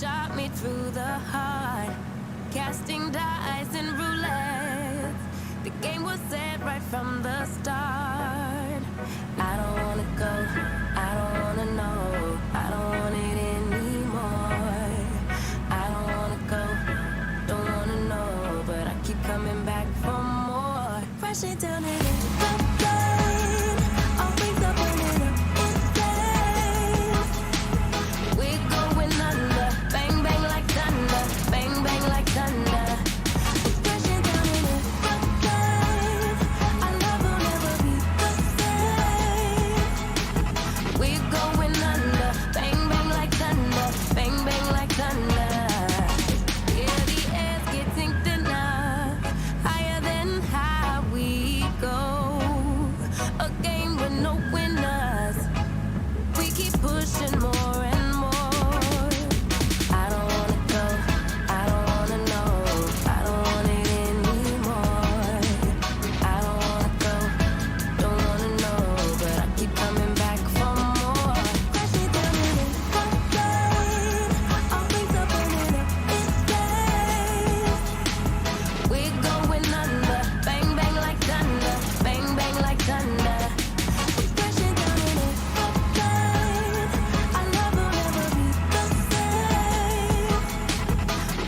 shot me through the heart, casting dice and roulette. The game was set right from the start. I don't wanna go, I don't wanna know, I don't want it anymore. I don't wanna go, don't wanna know, but I keep coming back for more. Crashing down in the rain, always up and in flames. We're going under, bang bang like thunder, bang bang like thunder. Crashing down in the rain, our love will never be the same. We're going under, bang bang like thunder, bang bang like thunder. Yeah, the air's getting thinner, higher than high we go. A game with no winners, we keep pushing more and more. I don't wanna go, I don't wanna know, I don't want it anymore. I don't wanna go, don't wanna know, but I keep coming back for more. Crashing down in the rain, always up and in flames. We're going under, bang bang like thunder, bang bang like thunder. Crashing down in the rain, our love will never be the same.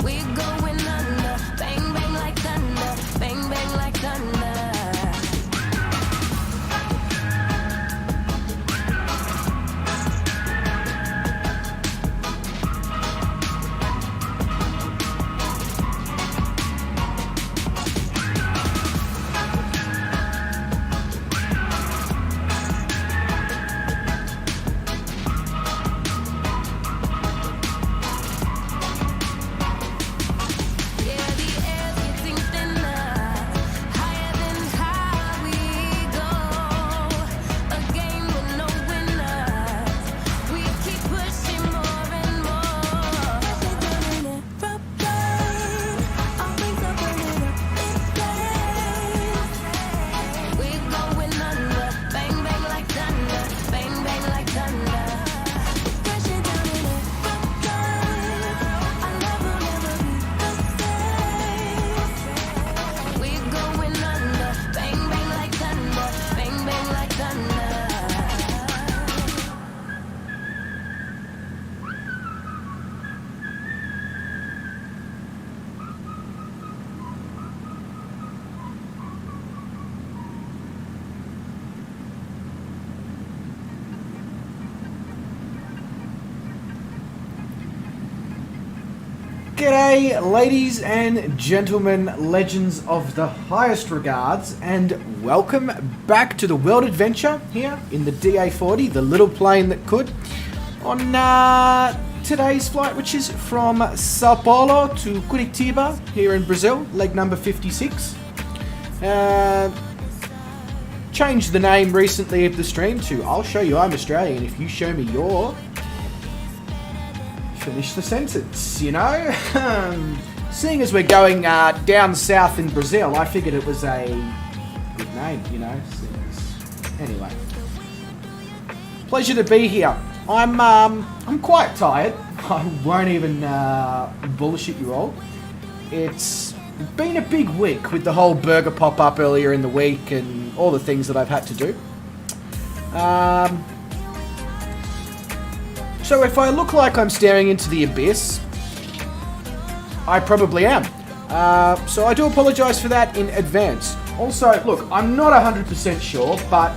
We're going under, bang bang like thunder, bang bang like thunder. Yeah, the air's getting thinner, higher than high we go. A game with no winners, we keep pushing more and more. Crashing down in the rain, always up and in flames. We're going under, bang bang like thunder, bang bang like thunder. Crashing down in the rain, our love will never be the same. We're going under, bang bang like thunder, bang bang like thunder. G'day, ladies and gentlemen, legends of the highest regards, and welcome back to the world adventure here in the DA40, the little plane that could, on today's flight, which is from Sao Paulo to Curitiba here in Brazil, leg number 56. Changed the name recently of the stream to I'll show you I'm Australian if you show me your... Finish the sentence, you know? Seeing as we're going down south in Brazil, I figured it was a good name, you know? Anyway. Pleasure to be here. I'm quite tired. I won't even bullshit you all. It's been a big week with the whole burger pop-up earlier in the week and all the things that I've had to do. So if I look like I'm staring into the abyss, I probably am. So I do apologise for that in advance. Also, look, I'm not 100% sure, but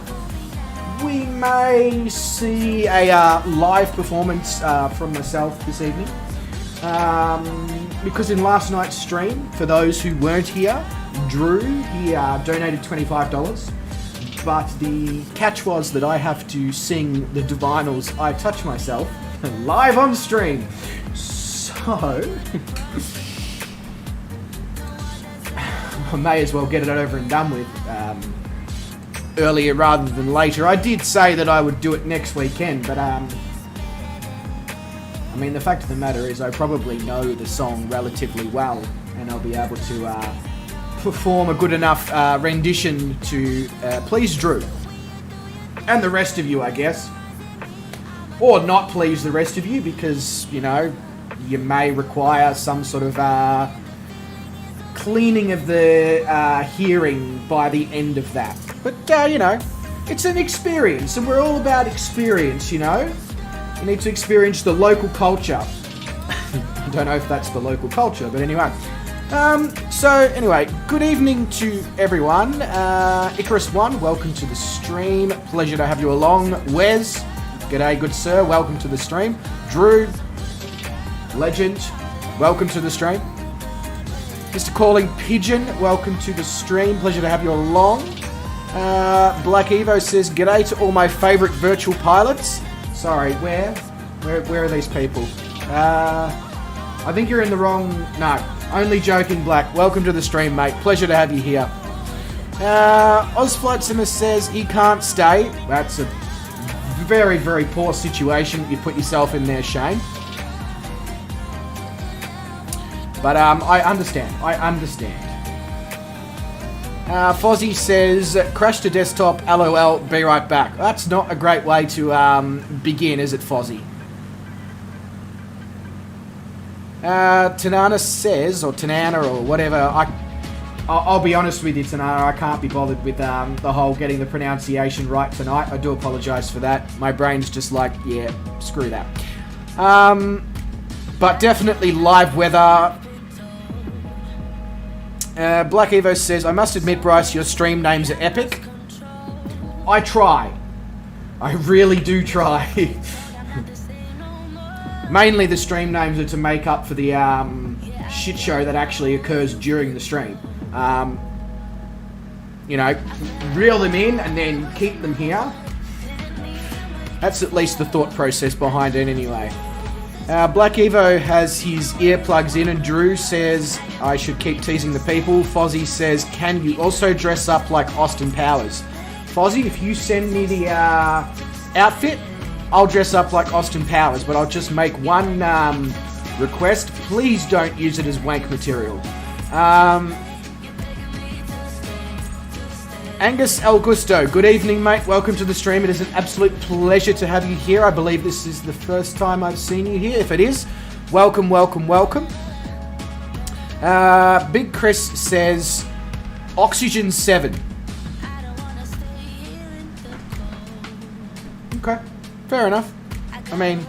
we may see a live performance from myself this evening. Because in last night's stream, for those who weren't here, Drew, he donated $25. But the catch was that I have to sing the Divinals I Touch Myself live on stream. So I may as well get it over and done with earlier rather than later. I did say that I would do it next weekend, but I mean, the fact of the matter is I probably know the song relatively well, and I'll be able to perform a good enough rendition to please Drew. And the rest of you, I guess. Or not please the rest of you, because, you know, you may require some sort of cleaning of the hearing by the end of that. But, you know, it's an experience, and we're all about experience, you know? You need to experience the local culture. I don't know if that's the local culture, but anyway. So, anyway, good evening to everyone. Icarus1, welcome to the stream. Pleasure to have you along. Wes, g'day, good sir. Welcome to the stream. Drew, legend, welcome to the stream. Mr. Calling Pigeon, welcome to the stream. Pleasure to have you along. Black Evo says, g'day to all my favourite virtual pilots. Sorry, where are these people? I think you're in the wrong... No, only joking, Black. Welcome to the stream, mate. Pleasure to have you here. Ozflightsimmer says he can't stay. That's a very, very poor situation. You put yourself in there, Shane. But I understand. Fozzie says, crash to desktop, LOL, be right back. That's not a great way to begin, is it, Fozzie? Tanana says, or Tanana, or whatever, I'll be honest with you, Tanana, I can't be bothered with the whole getting the pronunciation right tonight. I do apologise for that. My brain's just like, yeah, screw that. But definitely live weather. Black Evo says, I must admit, Bryce, your stream names are epic. I try. I really do try. Mainly the stream names are to make up for the shit show that actually occurs during the stream. You know, reel them in and then keep them here. That's at least the thought process behind it anyway. Black Evo has his earplugs in, and Drew says I should keep teasing the people. Fozzie says, can you also dress up like Austin Powers? Fozzie, if you send me the outfit, I'll dress up like Austin Powers, but I'll just make one request. Please don't use it as wank material. Angus Augusto, good evening, mate. Welcome to the stream. It is an absolute pleasure to have you here. I believe this is the first time I've seen you here. If it is, welcome, welcome, welcome. Big Chris says, Oxygen 7. Okay, fair enough. I mean,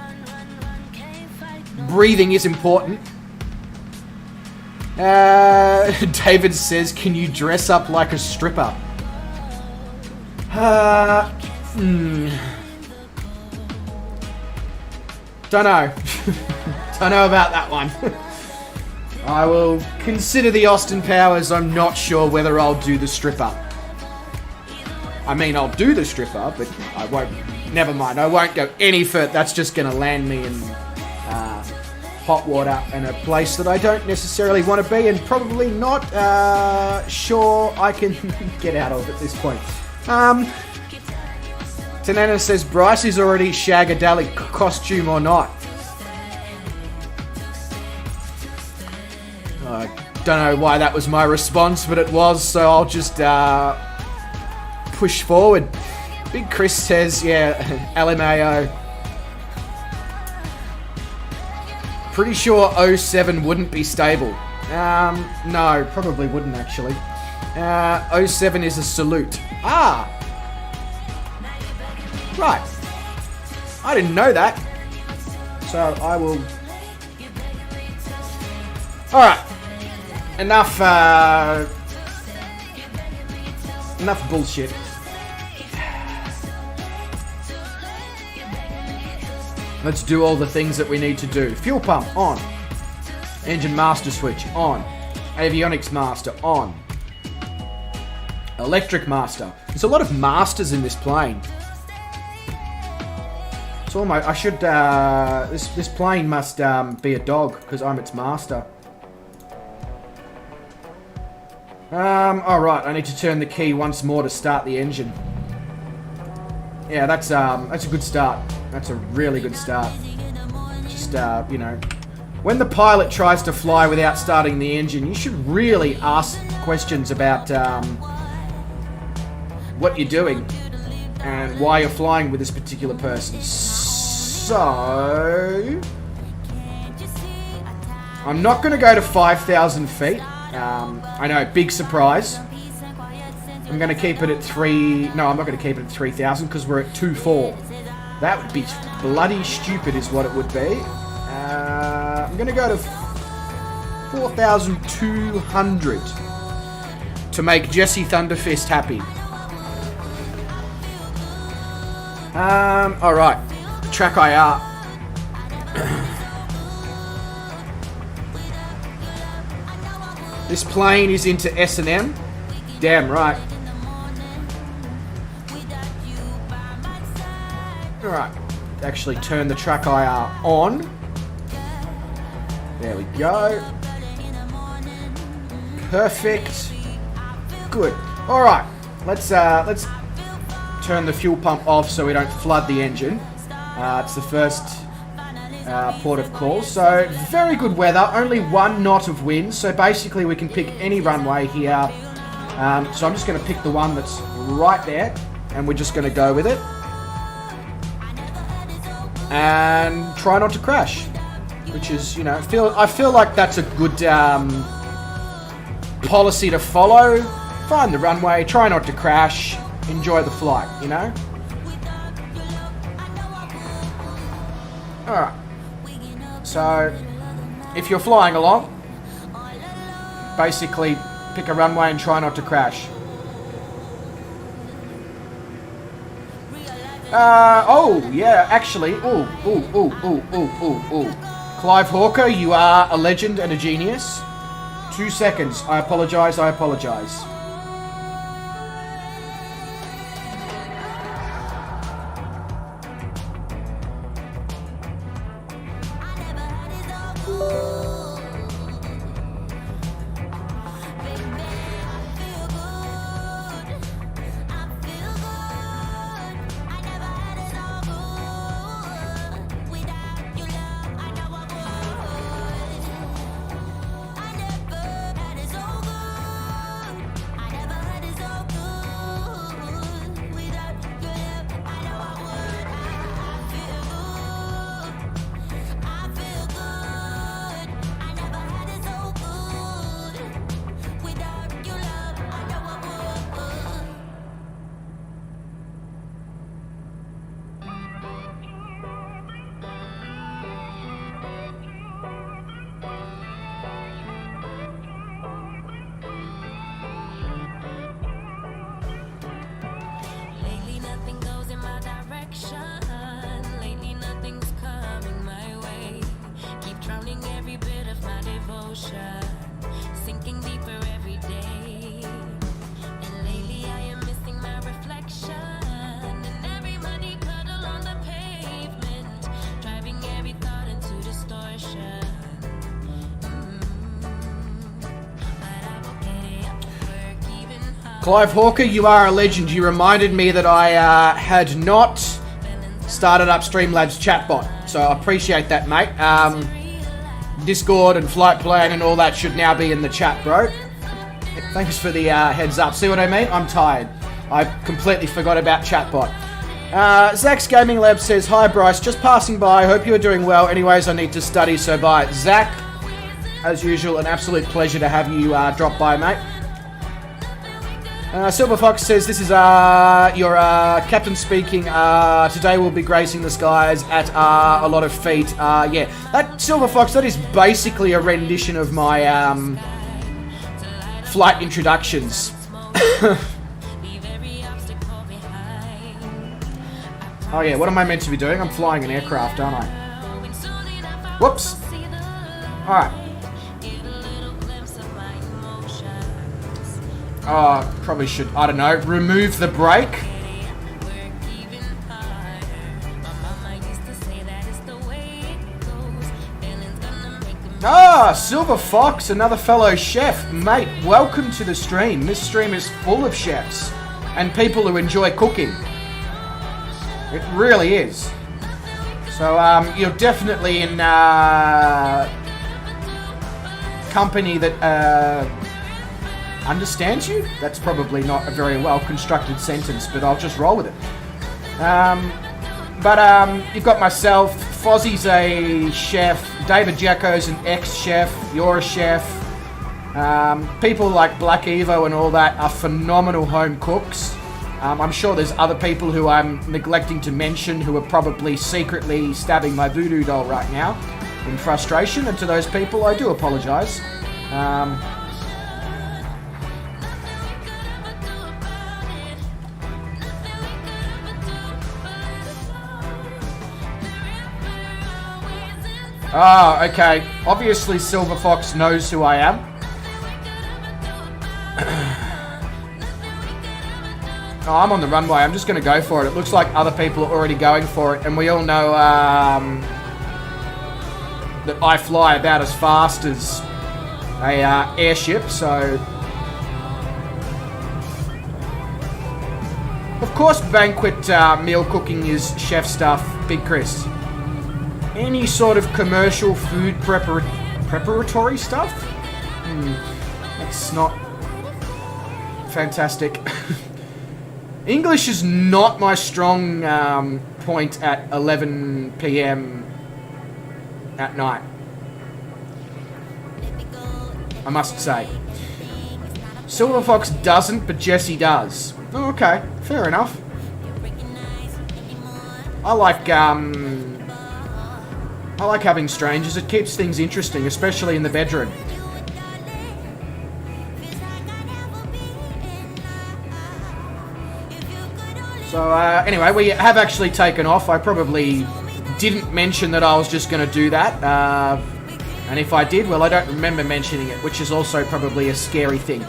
breathing is important. David says, can you dress up like a stripper? Don't know. Don't know about that one. I will consider the Austin Powers. I'm not sure whether I'll do the stripper. I mean, I'll do the stripper, but I won't. Never mind. I won't go any further. That's just going to land me in hot water in a place that I don't necessarily want to be, and probably not sure I can get out of at this point. Tanana says, Bryce is already Shagadelic costume or not. I don't know why that was my response, but it was, so I'll just push forward. Big Chris says, yeah, LMAO. Pretty sure 07 wouldn't be stable. No, probably wouldn't actually. 07 is a salute. Ah! Right. I didn't know that. So I will... Alright. Enough, enough bullshit. Let's do all the things that we need to do. Fuel pump, on. Engine master switch, on. Avionics master, on. Electric master. There's a lot of masters in this plane. It's almost... I should... This plane must be a dog, because I'm its master. Alright, I need to turn the key once more to start the engine. Yeah, that's a good start. That's a really good start. Just, you know... When the pilot tries to fly without starting the engine, you should really ask questions about, what you're doing and why you're flying with this particular person. So... I'm not going to go to 5,000 feet. I know, big surprise. I'm going to keep it at 3... No, I'm not going to keep it at 3,000 because we're at 2,400. That would be bloody stupid is what it would be. I'm going to go to 4,200 to make Jesse Thunderfist happy. Alright. Track IR. This plane is into S&M. Damn right. Alright. Actually turn the track IR on. There we go. Perfect. Good. Alright. Let's turn the fuel pump off so we don't flood the engine. It's the first port of call. So, very good weather. Only 1 knot of wind. So, basically, we can pick any runway here. So, I'm just going to pick the one that's right there. And we're just going to go with it. And try not to crash. Which is, you know, I feel like that's a good policy to follow. Find the runway. Try not to crash. Enjoy the flight, you know? Alright. So, if you're flying along, basically pick a runway and try not to crash. Oh, yeah, actually, ooh. Clive Hawker, you are a legend and a genius. 2 seconds. I apologise. Sinking deeper every day. And lately I am missing my reflection. And every muddy puddle on the pavement, driving every thought into distortion. Clive Hawker, you are a legend. You reminded me that I had not started up Streamlabs chatbot. So I appreciate that, mate. Discord and flight plan and all that should now be in the chat, bro. Thanks for the heads up. See what I mean? I'm tired. I completely forgot about chatbot. Zach's Gaming Lab says, hi Bryce, just passing by. Hope you're doing well. Anyways, I need to study, so bye. Zach, as usual, an absolute pleasure to have you drop by, mate. Silver Fox says, this is your captain speaking. Today we'll be gracing the skies at a lot of feet. Yeah, that Silver Fox, that is basically a rendition of my flight introductions. Oh yeah, what am I meant to be doing? I'm flying an aircraft, aren't I? Whoops. Alright. Oh, probably should, I don't know, remove the brake. Ah, Silver Fox, another fellow chef. Mate, welcome to the stream. This stream is full of chefs and people who enjoy cooking. It really is. So, you're definitely in company that understands you. That's probably not a very well constructed sentence, but I'll just roll with it. But you've got myself, Fozzie's a chef. David Jacko's an ex-chef. You're a chef. People like Black Evo and all that are phenomenal home cooks. I'm sure there's other people who I'm neglecting to mention who are probably secretly stabbing my voodoo doll right now in frustration, and to those people I do apologise. Oh, okay. Obviously Silver Fox knows who I am. Oh, I'm on the runway. I'm just going to go for it. It looks like other people are already going for it. And we all know that I fly about as fast as a airship. So, of course, banquet meal cooking is chef stuff, Big Chris. Any sort of commercial food preparatory stuff? That's not fantastic. English is not my strong point at 11 p.m. at night, I must say. Silver Fox doesn't, but Jesse does. Oh, okay, fair enough. I like having strangers. It keeps things interesting, especially in the bedroom. So, anyway, we have actually taken off. I probably didn't mention that I was just going to do that. And if I did, well, I don't remember mentioning it, which is also probably a scary thing.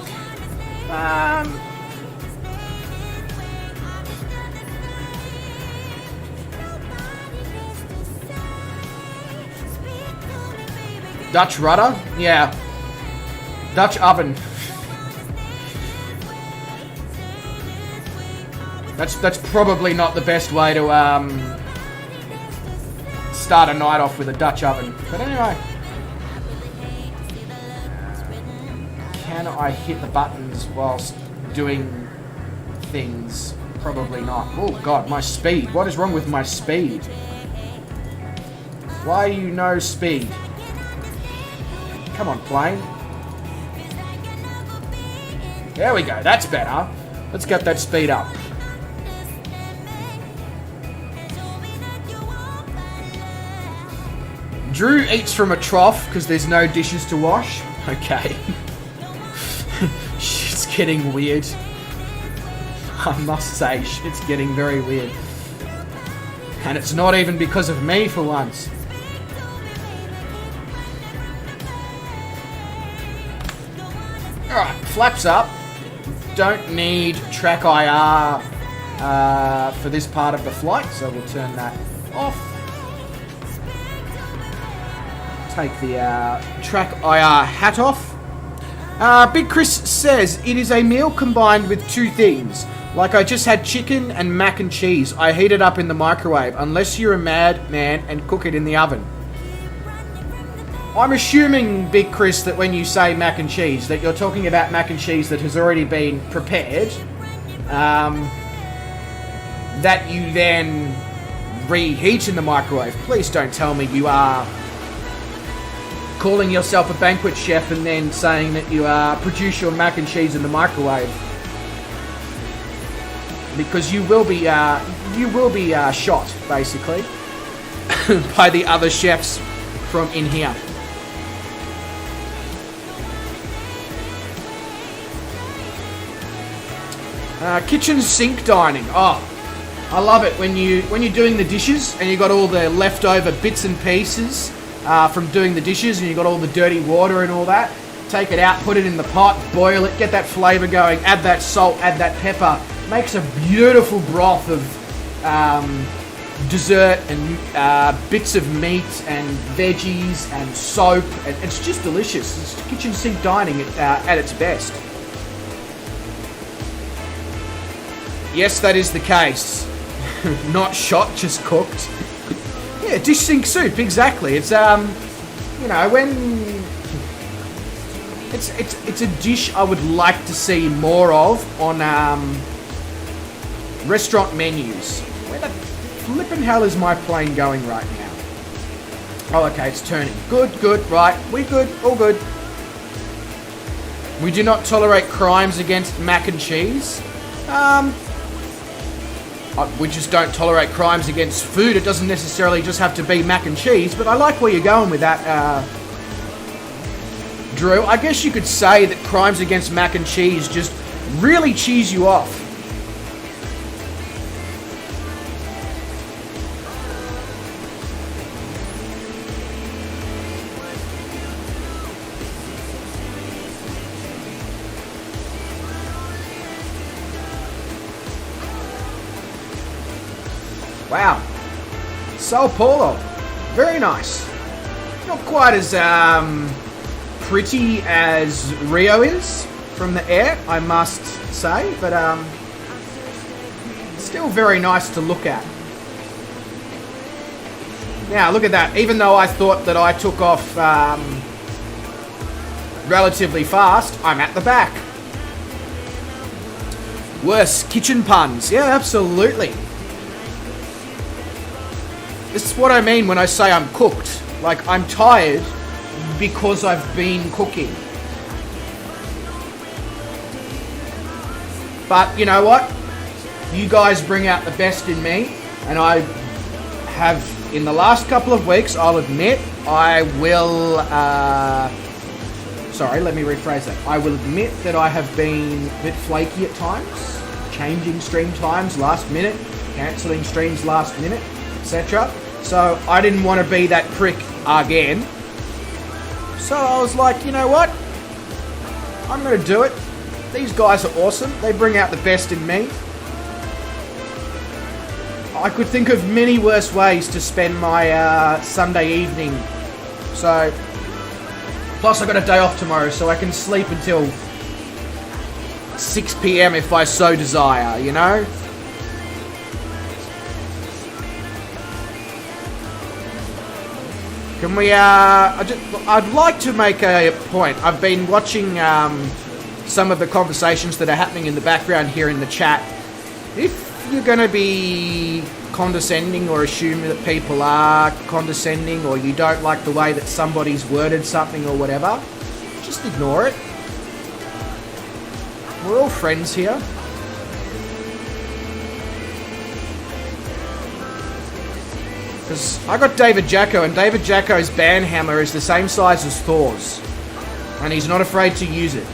Dutch rudder? Yeah. Dutch oven. That's probably not the best way to start a night off with a Dutch oven. But anyway. Can I hit the buttons whilst doing things? Probably not. Oh god, my speed. What is wrong with my speed? Why you no speed? Come on, plane. There we go, that's better. Let's get that speed up. Drew eats from a trough because there's no dishes to wash. Okay. Shit's getting weird. I must say, shit's getting very weird. And it's not even because of me for once. Alright, flaps up. Don't need track IR for this part of the flight, so we'll turn that off. Take the track IR hat off. Big Chris says, it is a meal combined with two things. Like I just had chicken and mac and cheese. I heat it up in the microwave, unless you're a madman and cook it in the oven. I'm assuming, Big Chris, that when you say mac and cheese, that you're talking about mac and cheese that has already been prepared, that you then reheat in the microwave. Please don't tell me you are calling yourself a banquet chef and then saying that you produce your mac and cheese in the microwave, because you will be shot basically by the other chefs from in here. Kitchen sink dining. Oh, I love it when you're doing the dishes and you got all the leftover bits and pieces from doing the dishes, and you got all the dirty water and all that. Take it out, put it in the pot, boil it, get that flavour going, add that salt, add that pepper. Makes a beautiful broth of dessert and bits of meat and veggies and soap. And it's just delicious. It's kitchen sink dining at its best. Yes, that is the case. Not shot, just cooked. Yeah, dish sink soup, exactly. It's you know, when it's a dish I would like to see more of on restaurant menus. Where the flippin' hell is my plane going right now? Oh, okay, it's turning. Good, good, right. We good, all good. We do not tolerate crimes against mac and cheese. We just don't tolerate crimes against food. It doesn't necessarily just have to be mac and cheese, but I like where you're going with that, Drew. I guess you could say that crimes against mac and cheese just really cheese you off. Wow. Sao Paulo. Very nice. Not quite as pretty as Rio is from the air, I must say, but still very nice to look at. Now, look at that. Even though I thought that I took off relatively fast, I'm at the back. Worse, kitchen puns. Yeah, absolutely. This is what I mean when I say I'm cooked. Like, I'm tired because I've been cooking. But you know what? You guys bring out the best in me, and I have, in the last couple of weeks, I'll admit, I will, sorry, let me rephrase that. I will admit that I have been a bit flaky at times, changing stream times last minute, cancelling streams last minute, etc. So I didn't want to be that prick again. So I was like, you know what? I'm going to do it. These guys are awesome. They bring out the best in me. I could think of many worse ways to spend my Sunday evening. So, plus I got a day off tomorrow, so I can sleep until 6 PM if I so desire, you know? Can we, I'd like to make a point. I've been watching some of the conversations that are happening in the background here in the chat. If you're going to be condescending or assume that people are condescending, or you don't like the way that somebody's worded something or whatever, just ignore it. We're all friends here. Because I got David Jacko, and David Jacko's banhammer is the same size as Thor's. And he's not afraid to use it.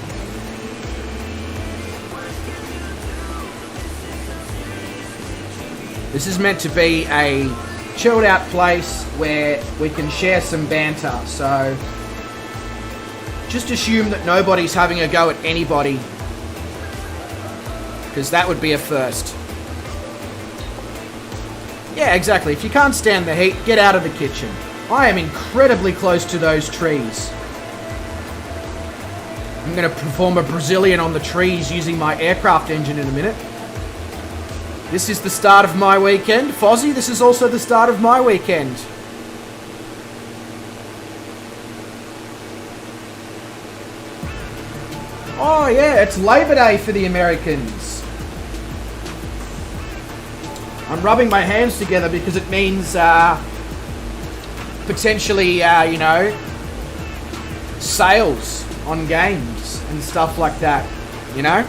This is meant to be a chilled out place where we can share some banter. So just assume that nobody's having a go at anybody, because that would be a first. Yeah, exactly. If you can't stand the heat, get out of the kitchen. I am incredibly close to those trees. I'm going to perform a Brazilian on the trees using my aircraft engine in a minute. This is the start of my weekend. Fozzie, this is also the start of my weekend. Oh yeah, it's Labor Day for the Americans. I'm rubbing my hands together because it means potentially, you know, sales on games and stuff like that, you know?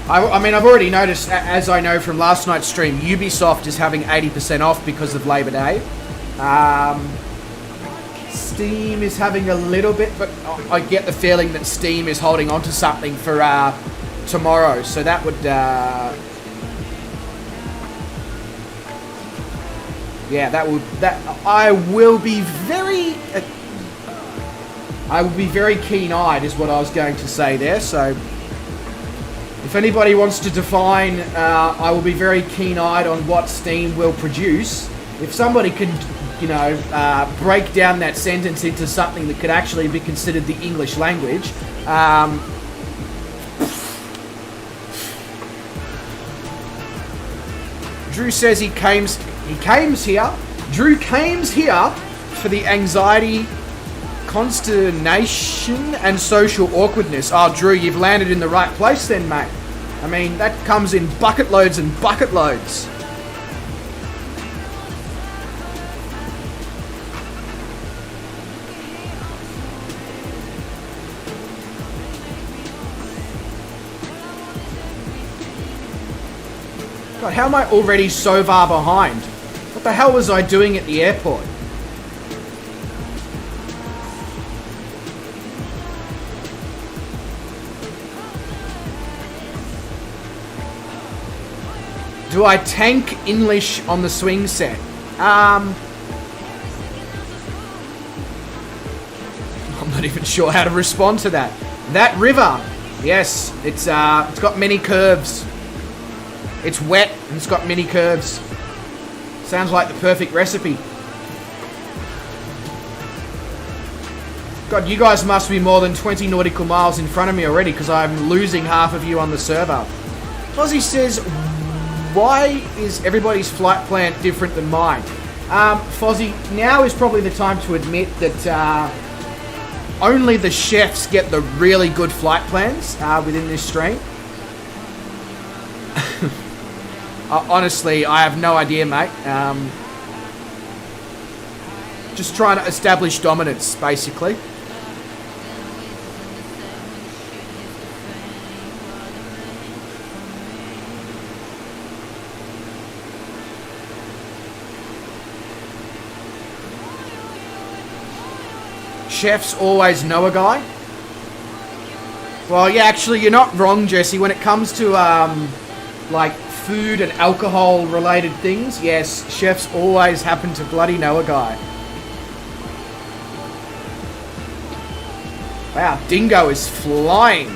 I mean, I've already noticed, as I know from last night's stream, Ubisoft is having 80% off because of Labor Day. Steam is having a little bit, but I get the feeling that Steam is holding on to something for tomorrow, so that would yeah, I will be very keen-eyed is what I was going to say there. So if anybody wants to define, I will be very keen-eyed on what Steam will produce. If somebody can, you know, break down that sentence into something that could actually be considered the English language, Drew says he cames here. Drew cames here for the anxiety, consternation, and social awkwardness. Oh, Drew, you've landed in the right place then, mate. I mean, that comes in bucket loads and bucket loads. God, how am I already so far behind? What the hell was I doing at the airport? Do I tank English on the swing set? I'm not even sure how to respond to that. That river, yes, it's got many curves. It's wet and it's got many curves. Sounds like the perfect recipe. God, you guys must be more than 20 nautical miles in front of me already because I'm losing half of you on the server. Fozzie says, why is everybody's flight plan different than mine? Fozzie, now is probably the time to admit that only the chefs get the really good flight plans within this stream. Honestly, I have no idea, mate. Just trying to establish dominance, basically. Chefs always know a guy. Well, yeah, actually, you're not wrong, Jesse. When it comes to, like, food and alcohol related things, yes, chefs always happen to bloody know a guy. Wow, Dingo is flying.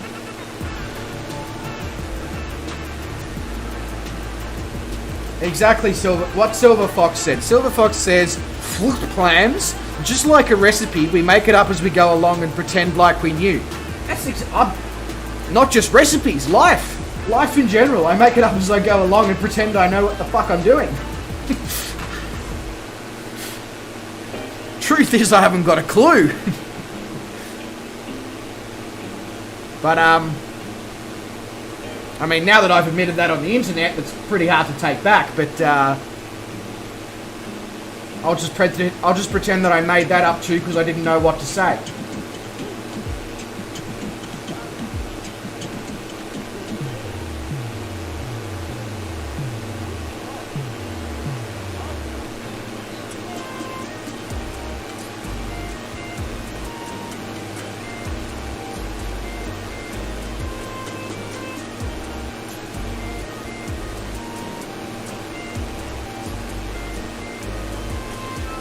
Exactly, Silver. What Silver Fox said. Silver Fox says, "Fluke plans, just like a recipe, we make it up as we go along and pretend like we knew." That's not just recipes, life. Life in general. I make it up as I go along and pretend I know what the fuck I'm doing. Truth is, I haven't got a clue. But, I mean, now that I've admitted that on the internet, it's pretty hard to take back, but, I'll just pretend that I made that up too because I didn't know what to say.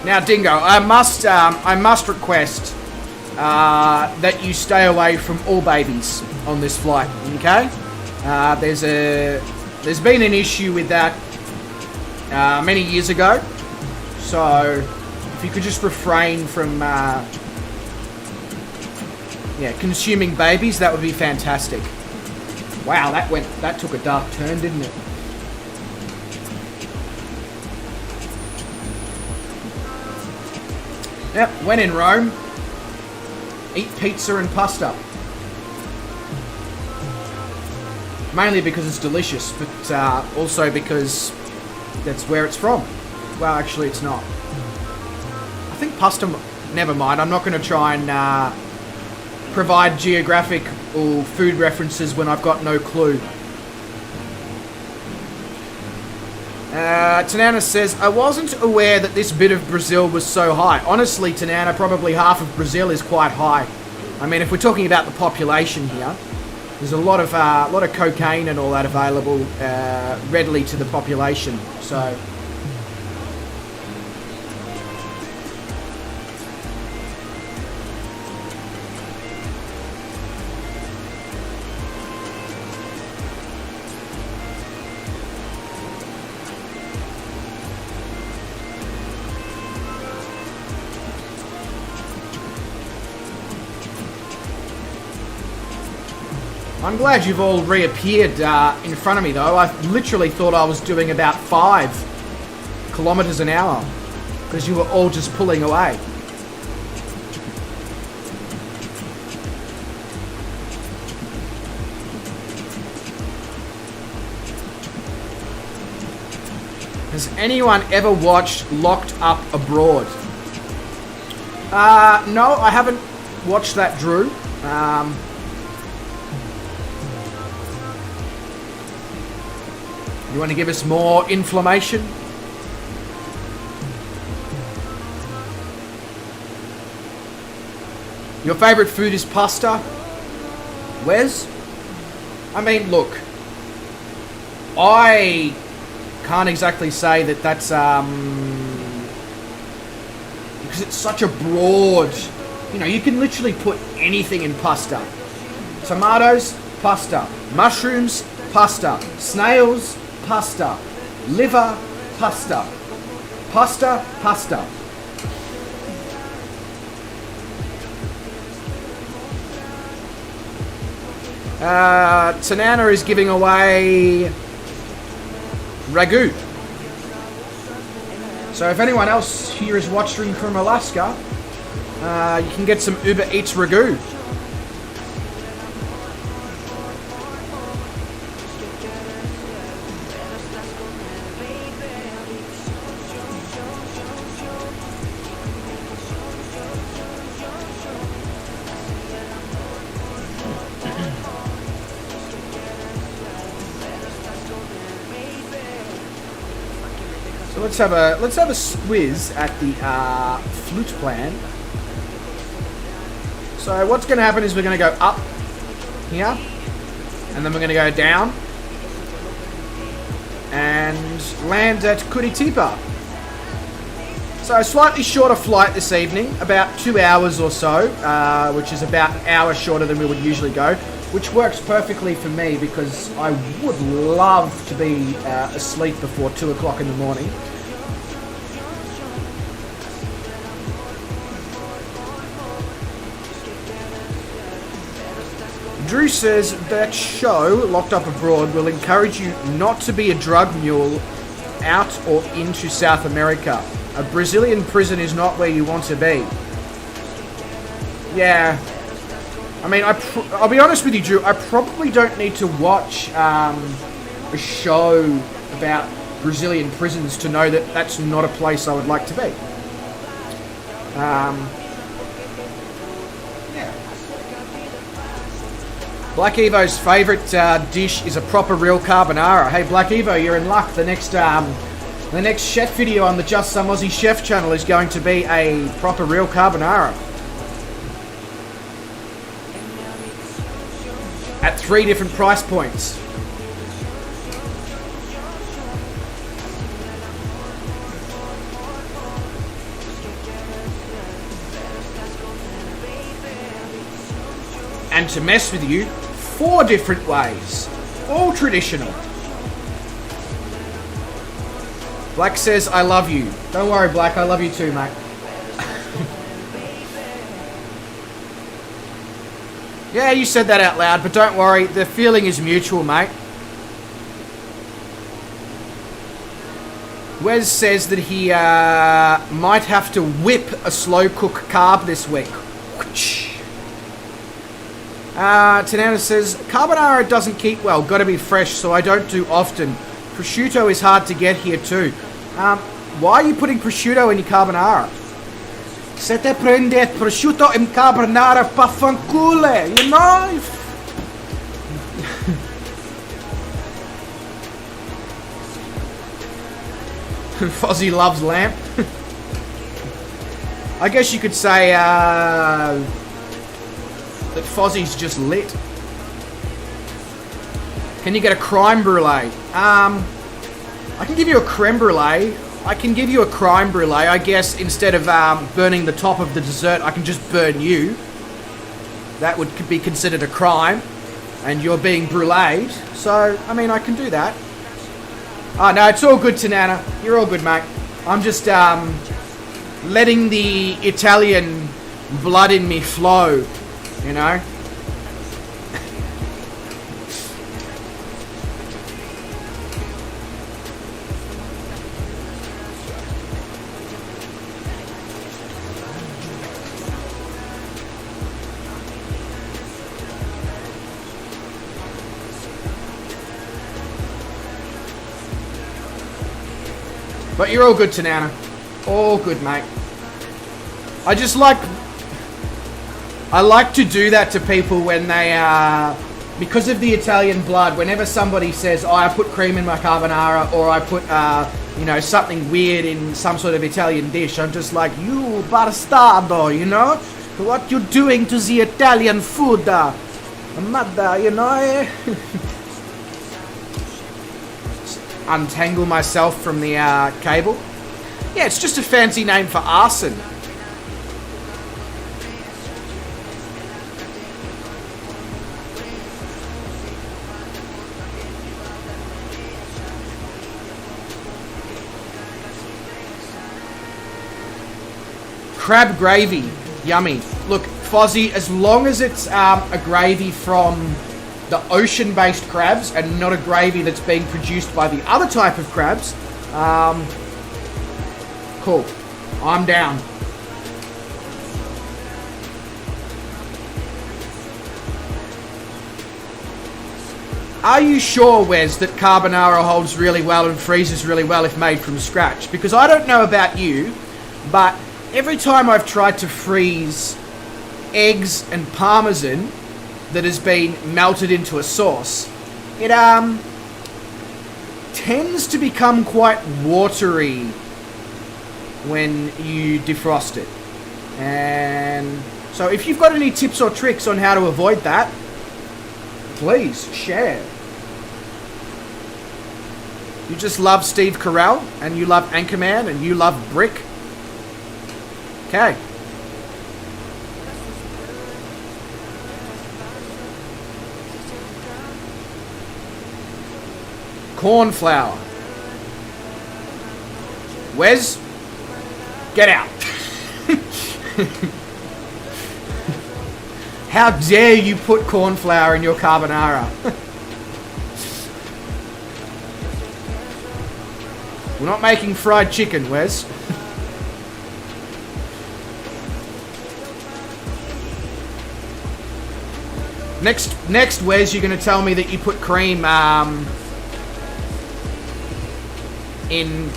Now, Dingo, I must request that you stay away from all babies on this flight. Okay? There's been an issue with that many years ago. So, if you could just refrain from consuming babies, that would be fantastic. Wow, that took a dark turn, didn't it? Yep, when in Rome, eat pizza and pasta. Mainly because it's delicious, but also because that's where it's from. Well, actually, it's not. I think pasta... Never mind, I'm not going to try and provide geographic or food references when I've got no clue. Tanana says, I wasn't aware that this bit of Brazil was so high. Honestly, Tanana, probably half of Brazil is quite high. I mean, if we're talking about the population here, there's a lot of cocaine and all that available readily to the population. So, I'm glad you've all reappeared in front of me, though. I literally thought I was doing about 5 kilometers an hour because you were all just pulling away. Has anyone ever watched Locked Up Abroad? No, I haven't watched that, Drew. You want to give us more inflammation? Your favourite food is pasta? Wes? I mean, look, I can't exactly say that that's, because it's such a broad, you know, you can literally put anything in pasta. Tomatoes, pasta. Mushrooms, pasta. Snails, pasta. Liver, pasta. Pasta, pasta. Tanana is giving away ragu. So if anyone else here is watching from Alaska, you can get some Uber Eats ragu. So let's have a squiz at the flute plan. So what's going to happen is we're going to go up here, and then we're going to go down and land at Curitiba. So a slightly shorter flight this evening, about 2 hours or so, which is about an hour shorter than we would usually go, which works perfectly for me because I would love to be asleep before 2 o'clock in the morning. Drew says that show, Locked Up Abroad, will encourage you not to be a drug mule out or into South America. A Brazilian prison is not where you want to be. Yeah. I mean, I'll be honest with you, Drew, I probably don't need to watch a show about Brazilian prisons to know that that's not a place I would like to be. Black Evo's favourite dish is a proper real carbonara. Hey, Black Evo, you're in luck. The next chef video on the Just Some Aussie Chef channel is going to be a proper real carbonara. At 3 different price points. And to mess with you, 4 different ways. All traditional. Black says, I love you. Don't worry, Black, I love you too, mate. Yeah, you said that out loud, but don't worry, the feeling is mutual, mate. Wes says that he might have to whip a slow cook carb this week. Tanana says, carbonara doesn't keep well, gotta be fresh, so I don't do often. Prosciutto is hard to get here too. Why are you putting prosciutto in your carbonara? Se te prende prosciutto in carbonara pa fancule, you know? Fozzie loves lamp. I guess you could say that Fozzie's just lit. Can you get a crème brulee? I can give you a crème brulee. I can give you a crème brulee. I guess instead of burning the top of the dessert, I can just burn you. That would be considered a crime. And you're being bruleed. So, I mean, I can do that. Oh, no, it's all good, Tanana. You're all good, mate. I'm just letting the Italian blood in me flow, you know? But you're all good, Tanana. All good, mate. I just like... I like to do that to people when they because of the Italian blood, whenever somebody says, oh, I put cream in my carbonara, or I put, you know, something weird in some sort of Italian dish, I'm just like, you bastardo, you know? What you doing to the Italian food? Mother, you know? Untangle myself from the cable. Yeah, it's just a fancy name for arson. Crab gravy, yummy. Look, Fozzie, as long as it's a gravy from the ocean-based crabs and not a gravy that's being produced by the other type of crabs, cool. I'm down. Are you sure, Wes, that carbonara holds really well and freezes really well if made from scratch? Because I don't know about you, but every time I've tried to freeze eggs and parmesan that has been melted into a sauce, it tends to become quite watery when you defrost it. And so if you've got any tips or tricks on how to avoid that, please share. You just love Steve Carell, and you love Anchorman, and you love Brick. Okay. Corn flour. Wes, get out. How dare you put corn flour in your carbonara? We're not making fried chicken, Wes. Next, Wes, you're going to tell me that you put cream in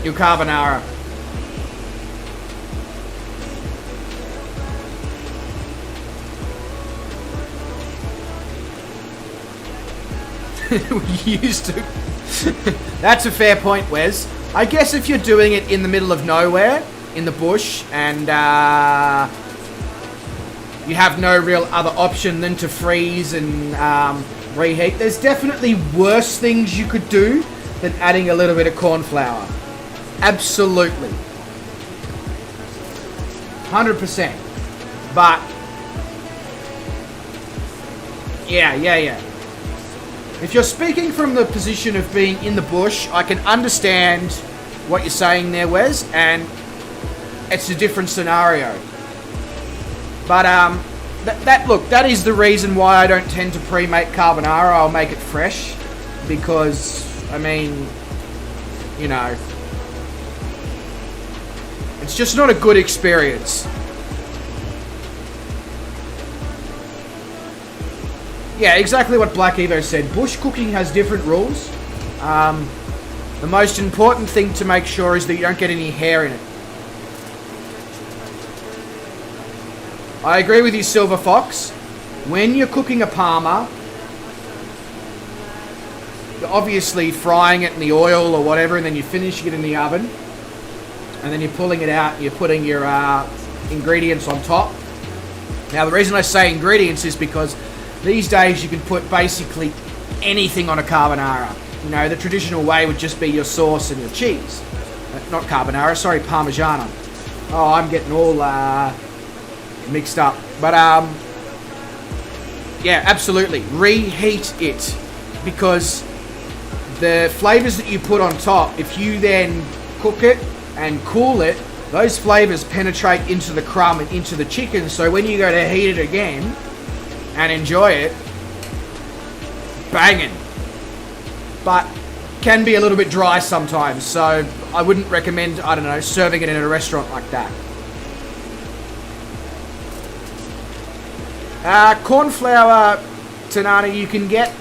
your carbonara. We used to. That's a fair point, Wes. I guess if you're doing it in the middle of nowhere, in the bush, and you have no real other option than to freeze and reheat, there's definitely worse things you could do than adding a little bit of corn flour. Absolutely. 100%. But yeah. If you're speaking from the position of being in the bush, I can understand what you're saying there, Wes, and it's a different scenario. But that is the reason why I don't tend to pre-make carbonara. I'll make it fresh because, I mean, you know, it's just not a good experience. Yeah, exactly what Black Evo said. Bush cooking has different rules. The most important thing to make sure is that you don't get any hair in it. I agree with you, Silver Fox. When you're cooking a parma, you're obviously frying it in the oil or whatever, and then you're finishing it in the oven. And then you're pulling it out and you're putting your ingredients on top. Now, the reason I say ingredients is because these days you can put basically anything on a carbonara. You know, the traditional way would just be your sauce and your cheese. Not carbonara, sorry, parmigiana. Oh, I'm getting all mixed up. But, yeah, absolutely. Reheat it. Because the flavors that you put on top, if you then cook it and cool it, those flavors penetrate into the crumb and into the chicken. So when you go to heat it again and enjoy it, banging. But can be a little bit dry sometimes, so I wouldn't recommend, I don't know, serving it in a restaurant like that. Corn flour, Tanana, you can get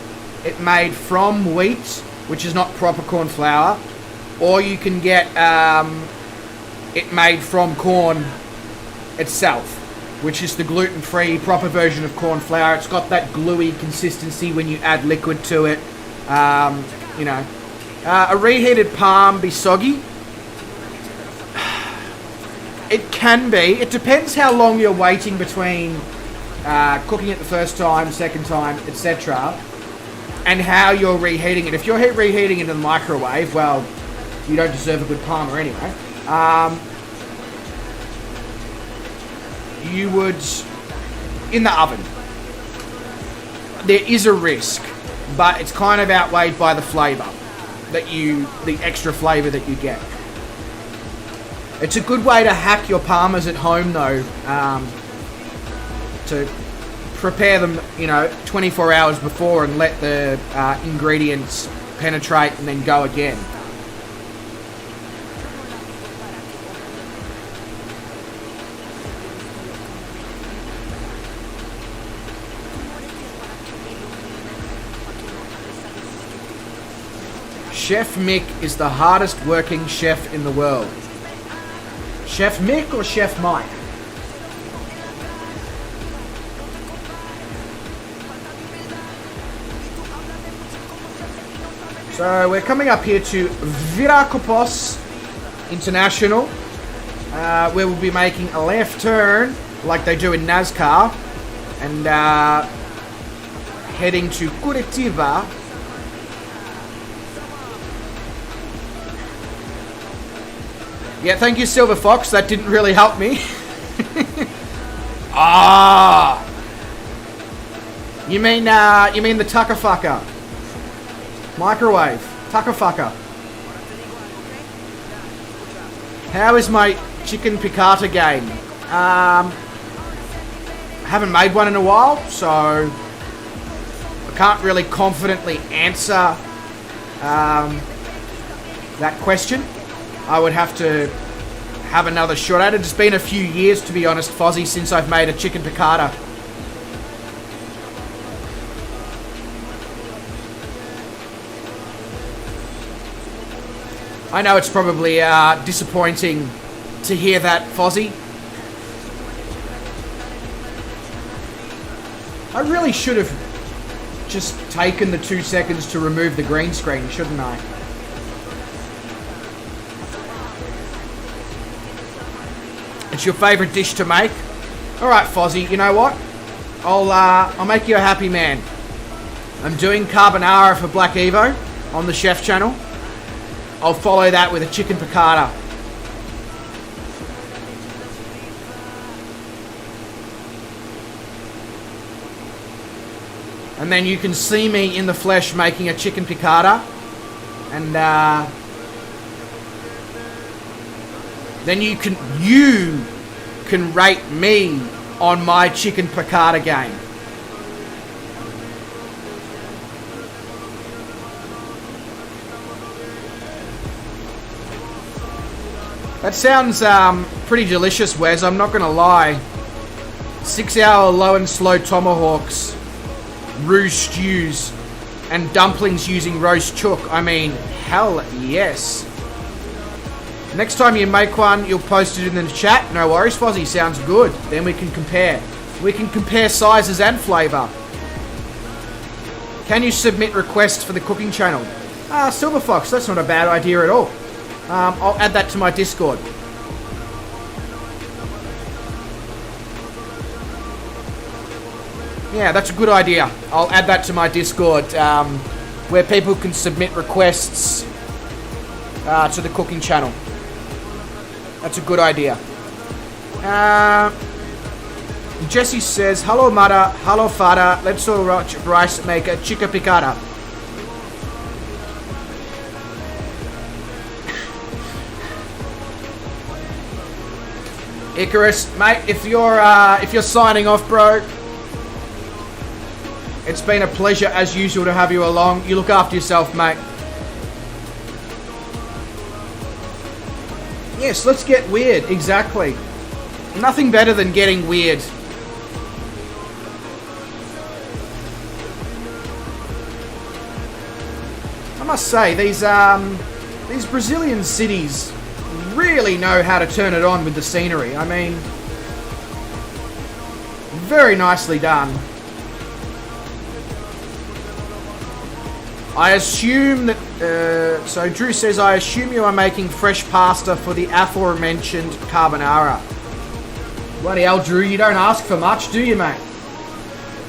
it made from wheat, which is not proper corn flour, or you can get it made from corn itself. which is the gluten-free proper version of corn flour. It's got that gluey consistency when you add liquid to it. You know, a reheated palm be soggy. It can be. It depends how long you're waiting between cooking it the first time, second time, etc., and how you're reheating it. If you're reheating it in the microwave, well, you don't deserve a good parma anyway. You would, in the oven, there is a risk, but it's kind of outweighed by the flavour the extra flavour that you get. It's a good way to hack your parmas at home though, to prepare them, 24 hours before and let the ingredients penetrate and then go again. Chef Mick is the hardest working chef in the world. Chef Mick or Chef Mike? So we're coming up here to Viracopos International, where we'll be making a left turn like they do in NASCAR and heading to Curitiba. Yeah, thank you, Silver Fox. That didn't really help me. You mean the tucker fucker? Microwave tucker fucker. How is my chicken piccata game? I haven't made one in a while, so I can't really confidently answer that question. I would have to have another shot at it. It's been a few years, to be honest, Fozzie, since I've made a chicken piccata. I know it's probably disappointing to hear that, Fozzie. I really should have just taken the 2 seconds to remove the green screen, shouldn't I? It's your favourite dish to make? Alright, Fozzie, you know what? I'll make you a happy man. I'm doing carbonara for Black Evo on the Chef channel. I'll follow that with a chicken piccata. And then you can see me in the flesh making a chicken piccata. And then you can rate me on my chicken piccata game. That sounds pretty delicious, Wes, I'm not gonna lie. 6-hour low and slow tomahawks, roux stews, and dumplings using roast chook. I mean, hell yes. Next time you make one, you'll post it in the chat. No worries, Fozzie. Sounds good. Then we can compare. We can compare sizes and flavour. Can you submit requests for the cooking channel? Silver Fox, that's not a bad idea at all. I'll add that to my Discord. Yeah, that's a good idea. I'll add that to my Discord, where people can submit requests to the cooking channel. That's a good idea. Jesse says, hello Mara, hello Fada, let's all rice make a chicken piccata. Icarus, mate, if you're signing off, bro, it's been a pleasure as usual to have you along. You look after yourself, mate. Yes, let's get weird. Exactly. Nothing better than getting weird. I must say, these Brazilian cities really know how to turn it on with the scenery. I mean, Very nicely done. I assume that, so Drew says, I assume you are making fresh pasta for the aforementioned carbonara. Bloody hell, Drew, you don't ask for much, do you, mate?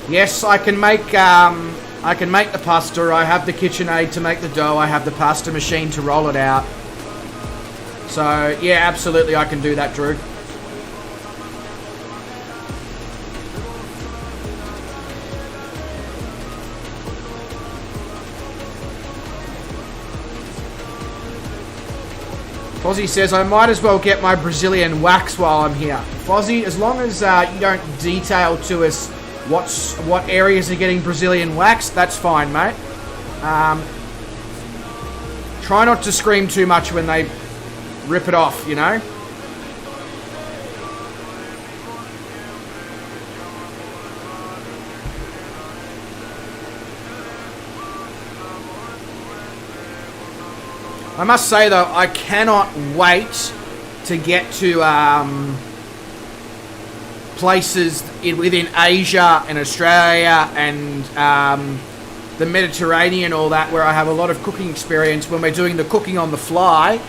Yes, I can make the pasta. I have the KitchenAid to make the dough. I have the pasta machine to roll it out. So, yeah, absolutely I can do that, Drew. Fozzie says, I might as well get my Brazilian wax while I'm here. Fozzie, as long as you don't detail to us what areas are getting Brazilian wax, that's fine, mate. Try not to scream too much when they rip it off, you know? I must say, though, I cannot wait to get to places within Asia and Australia and the Mediterranean, all that, where I have a lot of cooking experience when we're doing the cooking on the fly.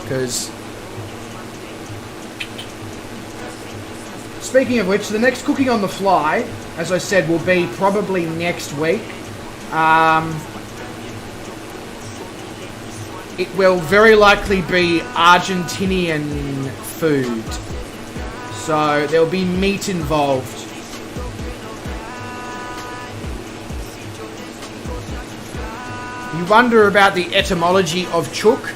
Because, speaking of which, the next cooking on the fly, as I said, will be probably next week. It will very likely be Argentinian food. So there'll be meat involved. You wonder about the etymology of chook.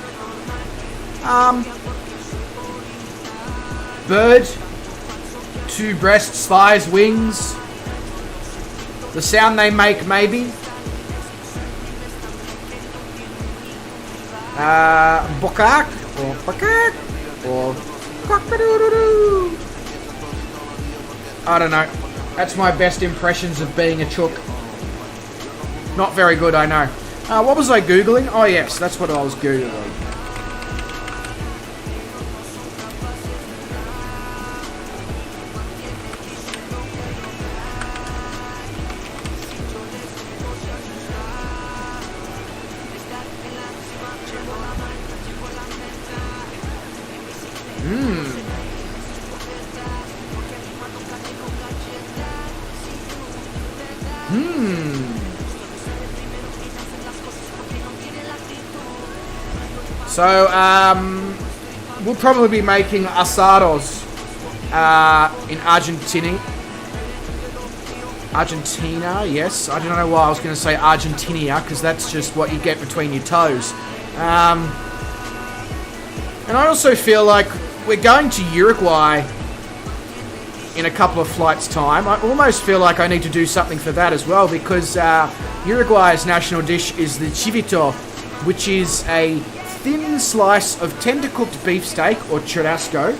Bird, two breasts, thighs, wings. The sound they make, maybe. Bokak or bakak or cock-a-doo-doo-doo. I don't know. That's my best impressions of being a chook. Not very good, I know. What was I Googling? Oh yes, that's what I was Googling. So, we'll probably be making asados in Argentina, yes. I don't know why I was going to say Argentina, because that's just what you get between your toes. And I also feel like we're going to Uruguay in a couple of flights' time. I almost feel like I need to do something for that as well, because Uruguay's national dish is the chivito, which is a thin slice of tender-cooked beefsteak, or churrasco,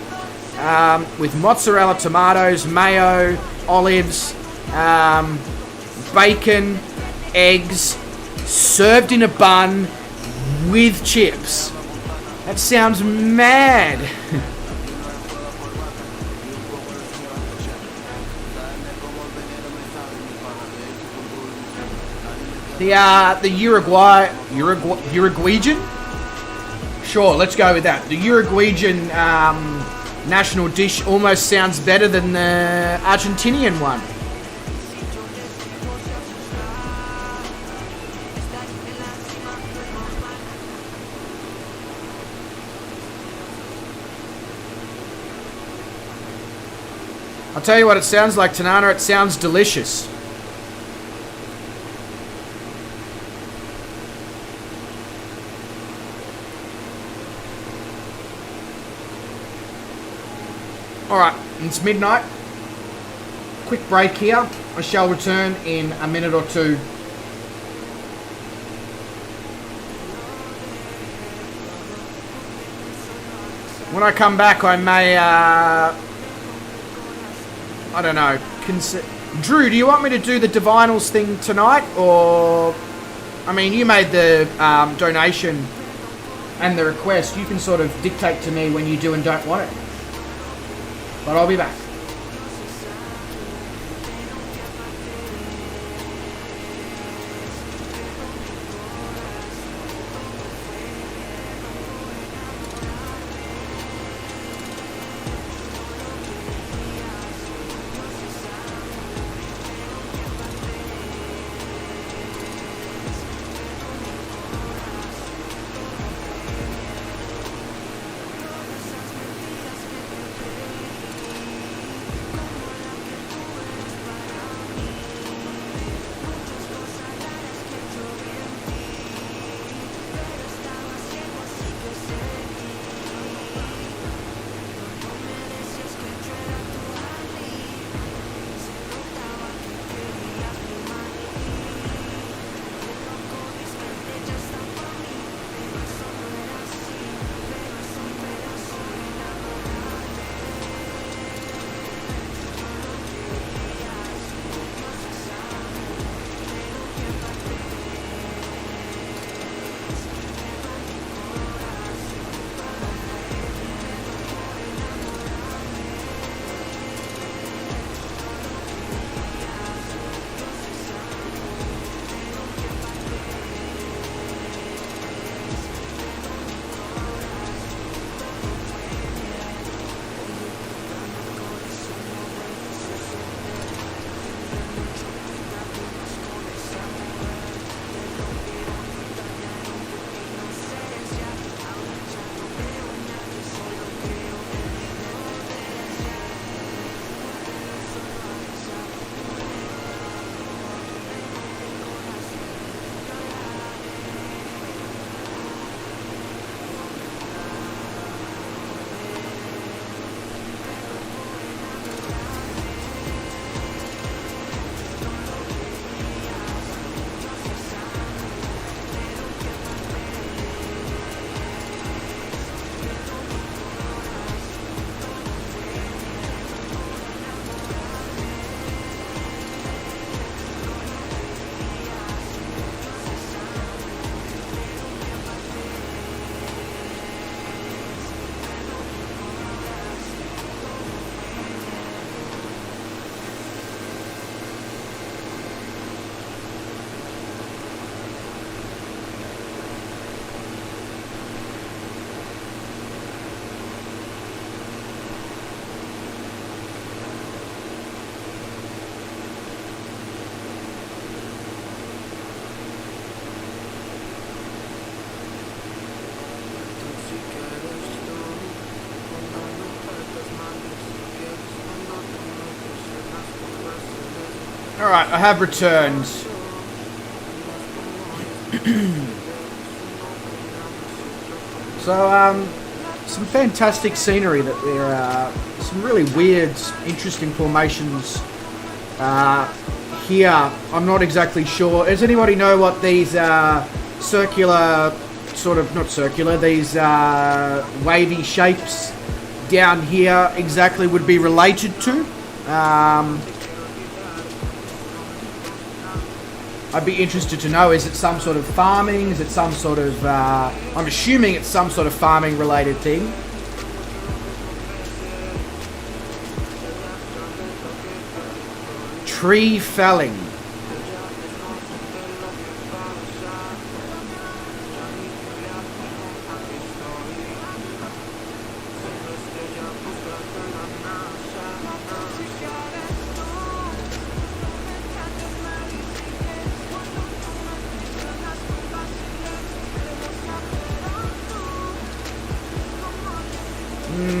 with mozzarella, tomatoes, mayo, olives, bacon, eggs, served in a bun with chips. That sounds mad. The Uruguayan? Sure, let's go with that. The Uruguayan national dish almost sounds better than the Argentinian one. I'll tell you what it sounds like, Tanana. It sounds delicious. Alright, it's midnight. Quick break here. I shall return in a minute or two. When I come back, I may, I don't know, Drew, do you want me to do the Divinals thing tonight? Or, I mean, you made the donation and the request. You can sort of dictate to me when you do and don't want it. But I'll be back. Alright, I have returned. So, some fantastic scenery that there are. Some really weird, interesting formations here. I'm not exactly sure. Does anybody know what these circular, sort of, not circular, these wavy shapes down here exactly would be related to? I'd be interested to know, is it some sort of farming? Is it some sort of, I'm assuming it's some sort of farming related thing. Tree felling.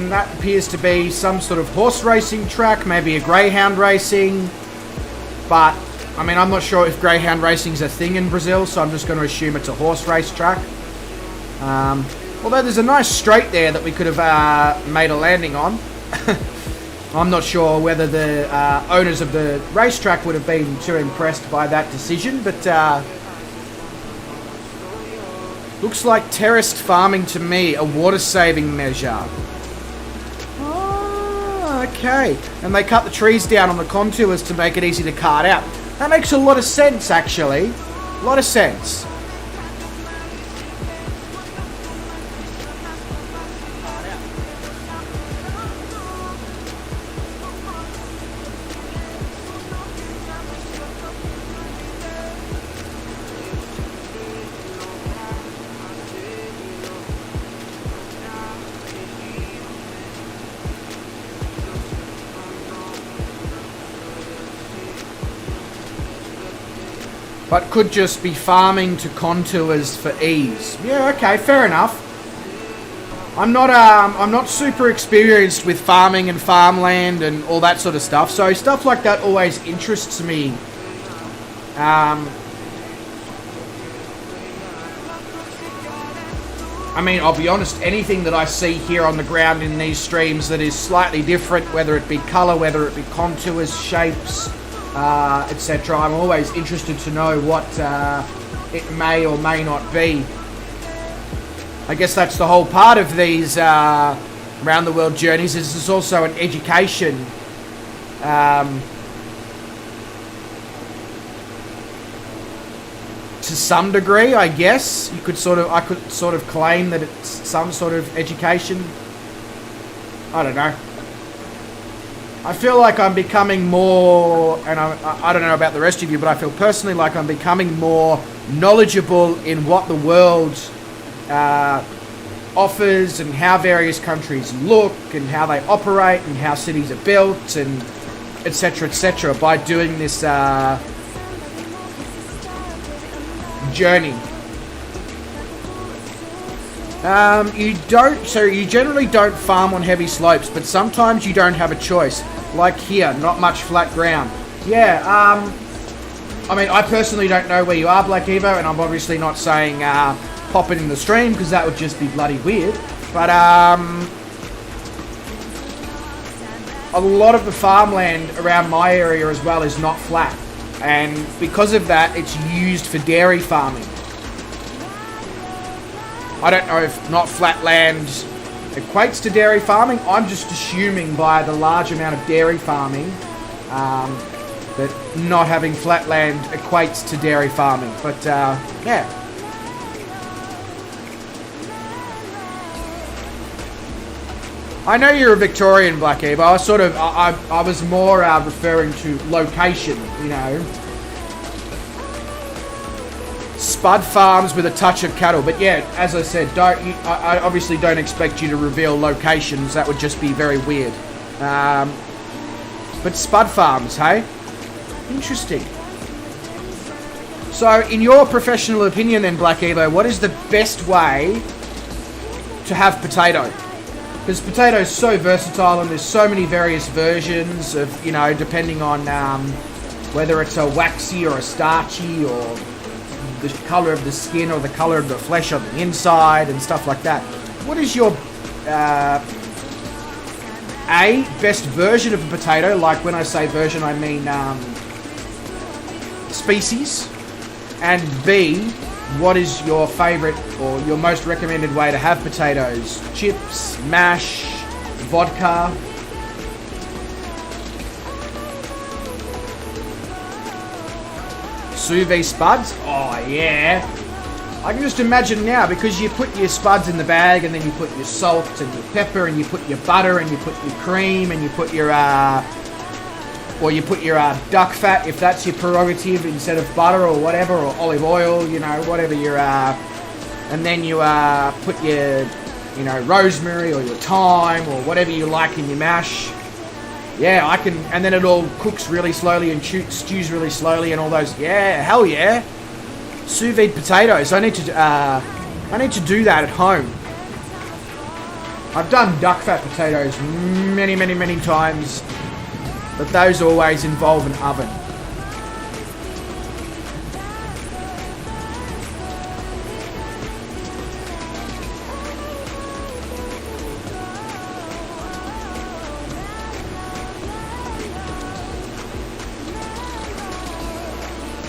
That appears to be some sort of horse racing track, maybe a greyhound racing. But, I mean, I'm not sure if greyhound racing is a thing in Brazil, so I'm just going to assume it's a horse race track. Although there's a nice straight there that we could have made a landing on. I'm not sure whether the owners of the racetrack would have been too impressed by that decision, but looks like terraced farming to me, a water-saving measure. Okay, and they cut the trees down on the contours to make it easy to cart out. That makes a lot of sense, actually. A lot of sense. But could just be farming to contours for ease. Yeah, okay, fair enough. I'm not super experienced with farming and farmland and all that sort of stuff, so stuff like that always interests me. I mean, I'll be honest, anything that I see here on the ground in these streams that is slightly different, whether it be colour, whether it be contours, shapes, etc. I'm always interested to know what it may or may not be. I guess that's the whole part of these round the world journeys. Is there's also an education to some degree, I guess. I could sort of claim that it's some sort of education. I don't know. I feel like I'm becoming more, and I don't know about the rest of you, but I feel personally like I'm becoming more knowledgeable in what the world offers and how various countries look and how they operate and how cities are built and etc. by doing this journey. You generally don't farm on heavy slopes, but sometimes you don't have a choice. Like here, not much flat ground. Yeah, I mean, I personally don't know where you are, Black Evo, and I'm obviously not saying pop it in the stream, because that would just be bloody weird. But a lot of the farmland around my area as well is not flat. And because of that, it's used for dairy farming. I don't know if not flat land equates to dairy farming. I'm just assuming by the large amount of dairy farming that not having flat land equates to dairy farming. But yeah. I know you're a Victorian, Black Eve. I was more referring to location, you know. Spud farms with a touch of cattle, but yeah, as I said, I obviously don't expect you to reveal locations. That would just be very weird. But spud farms, hey? Interesting. So, in your professional opinion then, Black Evo, what is the best way to have potato? Because potato is so versatile and there's so many various versions of, you know, depending on whether it's a waxy or a starchy, or the colour of the skin or the colour of the flesh on the inside and stuff like that. What is your A, best version of a potato? Like when I say version, I mean species. And B, what is your favourite or your most recommended way to have potatoes? Chips, mash, vodka? Sous vide spuds? Oh yeah. I can just imagine now, because you put your spuds in the bag and then you put your salt and your pepper and you put your butter and you put your cream and you put your duck fat, if that's your prerogative, instead of butter or whatever, or olive oil, you know, whatever your and then you put your, you know, rosemary or your thyme or whatever you like in your mash. Yeah, I can, and then it all cooks really slowly and stews really slowly and all those. Yeah, hell yeah. Sous vide potatoes. I need to do that at home. I've done duck fat potatoes many times, but those always involve an oven.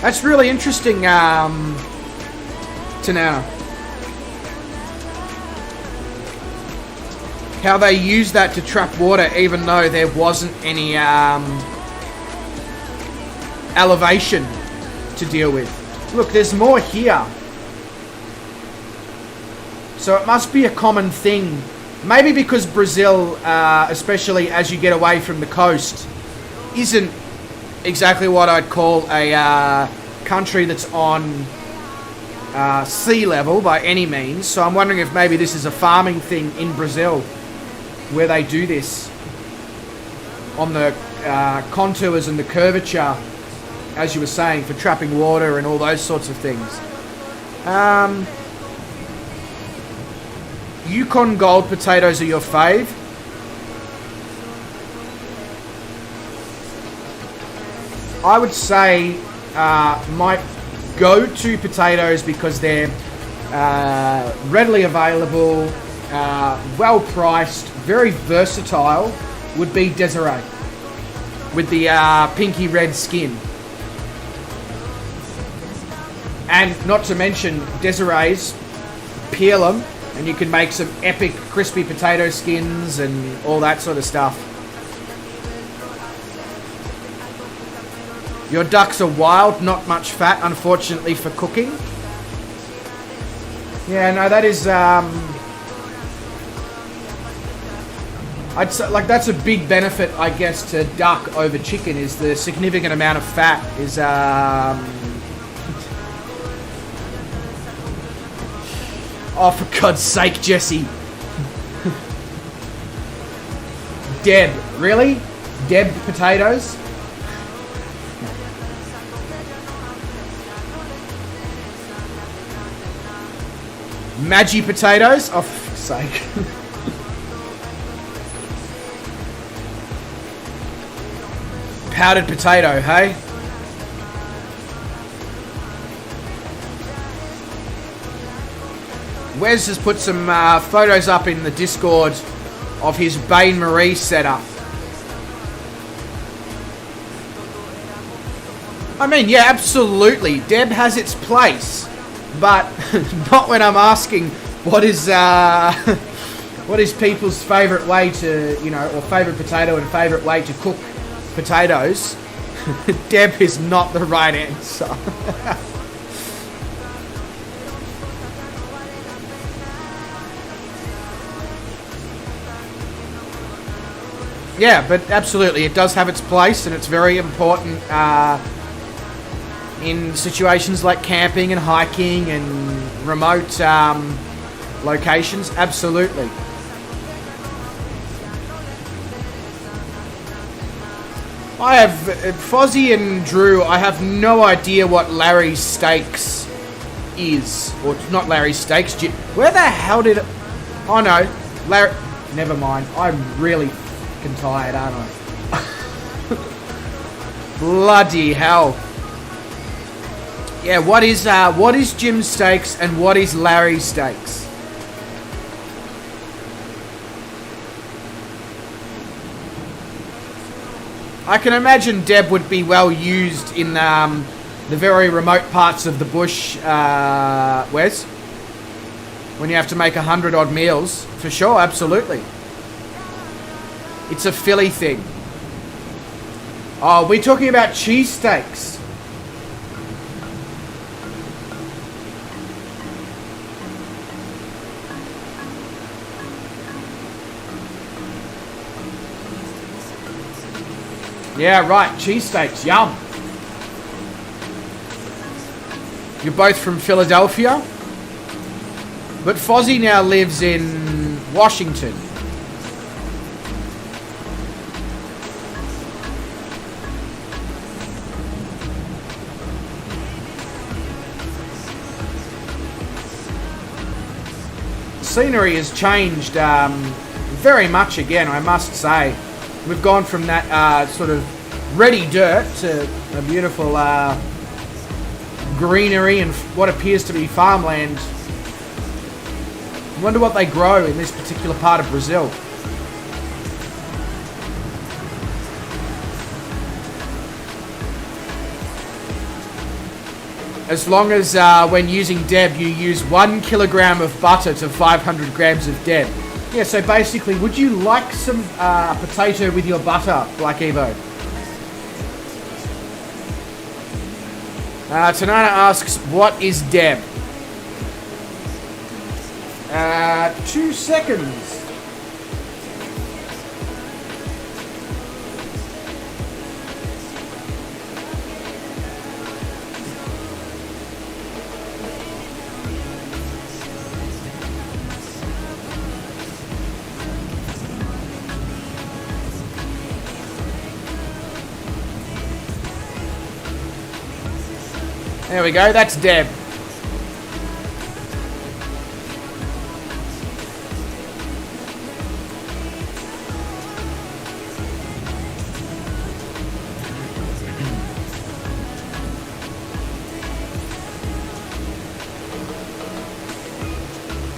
That's really interesting to know how they use that to trap water, even though there wasn't any elevation to deal with. Look, there's more here, so it must be a common thing. Maybe because Brazil, especially as you get away from the coast, isn't exactly what I'd call a country that's on sea level by any means. So I'm wondering if maybe this is a farming thing in Brazil where they do this on the contours and the curvature, as you were saying, for trapping water and all those sorts of things. Yukon Gold potatoes are your fave? I would say my go-to potatoes, because they're readily available, well-priced, very versatile, would be Desiree with the pinky red skin. And not to mention Desirees, peel them and you can make some epic crispy potato skins and all that sort of stuff. Your ducks are wild, not much fat, unfortunately, for cooking. Yeah, no, that is, I'd say, like, that's a big benefit, I guess, to duck over chicken, is the significant amount of fat is, oh, for God's sake, Jesse. Deb, really? Deb potatoes? Maggi potatoes? Oh, for fuck's sake. Powdered potato, hey? Wes has put some photos up in the Discord of his Bain Marie setup. I mean, yeah, absolutely. Deb has its place. But not when I'm asking what is people's favourite way to, you know, or favourite potato and favourite way to cook potatoes. Deb is not the right answer. Yeah, but absolutely, it does have its place, and it's very important in situations like camping and hiking and remote locations. Absolutely. I have Fozzie and Drew. I have no idea what Larry's Steaks is, or not Larry's Steaks. Where the hell did it? Oh no, Larry. Never mind. I'm really fucking tired, aren't I? Bloody hell. Yeah, what is Jim's steaks and what is Larry's steaks? I can imagine Deb would be well used in the very remote parts of the bush, Wes. When you have to make 100 odd meals. For sure, absolutely. It's a Philly thing. Oh, we're talking about cheesesteaks. Yeah, right. Cheesesteaks. Yum. You're both from Philadelphia? But Fozzie now lives in Washington. Scenery has changed very much again, I must say. We've gone from that sort of ready dirt to a beautiful greenery and what appears to be farmland. I wonder what they grow in this particular part of Brazil. As long as when using Deb you use 1 kilogram of butter to 500 grams of Deb. Yeah, so basically, would you like some potato with your butter, Black Evo? Tanana asks, what is Deb? 2 seconds. There we go, that's Deb.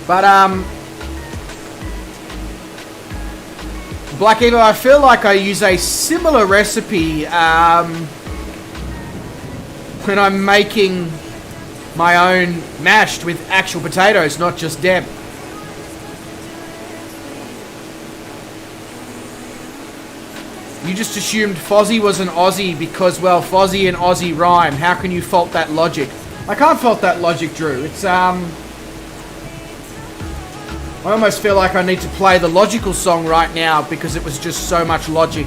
But, Black Evo, I feel like I use a similar recipe, when I'm making my own mashed with actual potatoes, not just Deb. You just assumed Fozzie was an Aussie because, well, Fozzie and Aussie rhyme. How can you fault that logic? I can't fault that logic, Drew. It's, I almost feel like I need to play the logical song right now because it was just so much logic.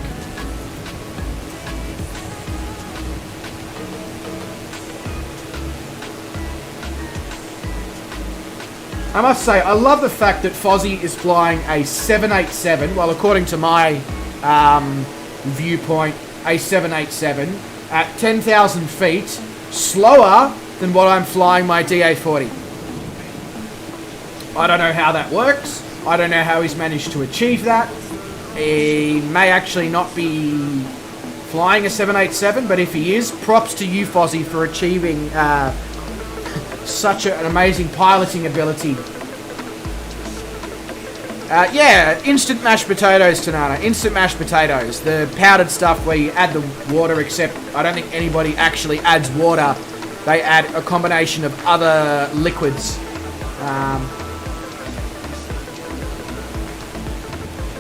I must say, I love the fact that Fozzie is flying a 787, well, according to my viewpoint, a 787 at 10,000 feet, slower than what I'm flying my DA40. I don't know how that works. I don't know how he's managed to achieve that. He may actually not be flying a 787, but if he is, props to you, Fozzie, for achieving such an amazing piloting ability. Yeah, instant mashed potatoes, Tanana. Instant mashed potatoes. The powdered stuff where you add the water, except I don't think anybody actually adds water. They add a combination of other liquids.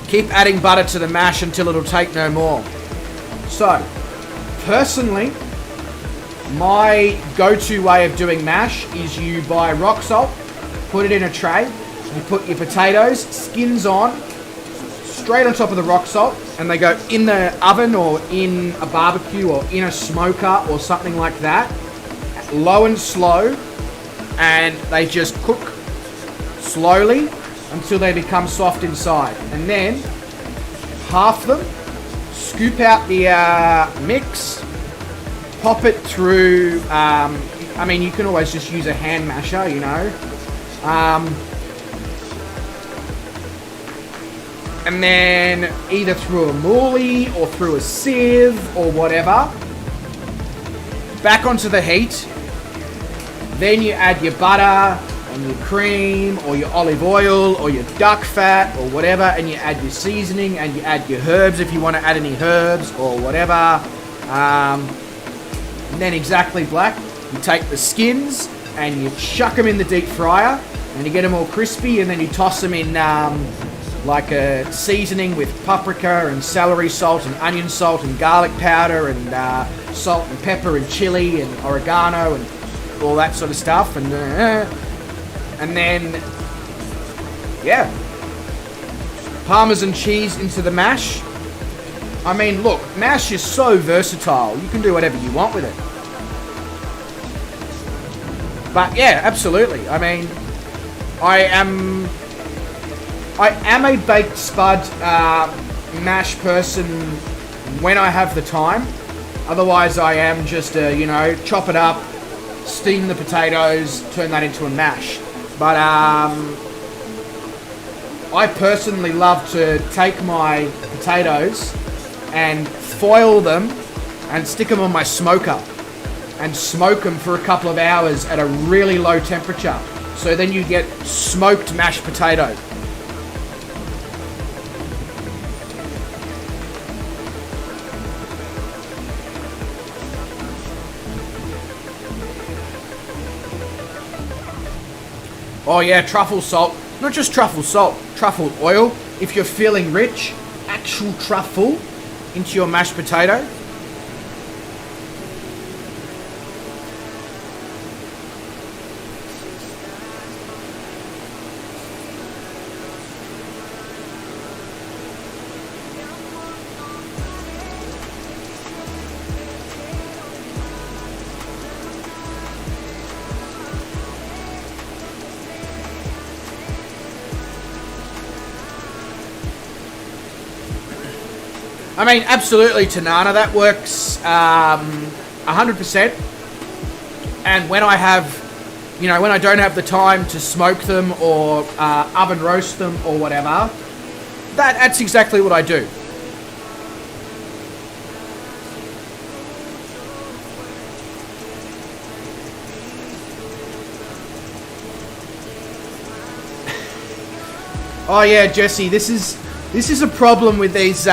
Keep adding butter to the mash until it'll take no more. So, personally, my go-to way of doing mash is you buy rock salt, put it in a tray, you put your potatoes, skins on, straight on top of the rock salt, and they go in the oven or in a barbecue or in a smoker or something like that, low and slow, and they just cook slowly until they become soft inside. And then half them, scoop out the mix, pop it through, I mean, you can always just use a hand masher, you know. And then either through a moolie or through a sieve or whatever, back onto the heat. Then you add your butter and your cream or your olive oil or your duck fat or whatever, and you add your seasoning and you add your herbs if you want to add any herbs or whatever. And then exactly black, you take the skins and you chuck them in the deep fryer and you get them all crispy, and then you toss them in like a seasoning with paprika and celery salt and onion salt and garlic powder and salt and pepper and chili and oregano and all that sort of stuff, and then yeah, Parmesan cheese into the mash. I mean, look, mash is so versatile. You can do whatever you want with it. But yeah, absolutely. I mean, I am a baked spud mash person when I have the time. Otherwise, I am just a, chop it up, steam the potatoes, turn that into a mash. But I personally love to take my potatoes and foil them and stick them on my smoker and smoke them for a couple of hours at a really low temperature. So then you get smoked mashed potato. Oh yeah, truffle salt. Not just truffle salt, truffle oil. If you're feeling rich, actual truffle into your mashed potato. I mean, absolutely, Tanana, that works 100%. And when I have, when I don't have the time to smoke them or oven roast them or whatever, that's exactly what I do. Oh yeah, Jesse, this is a problem with these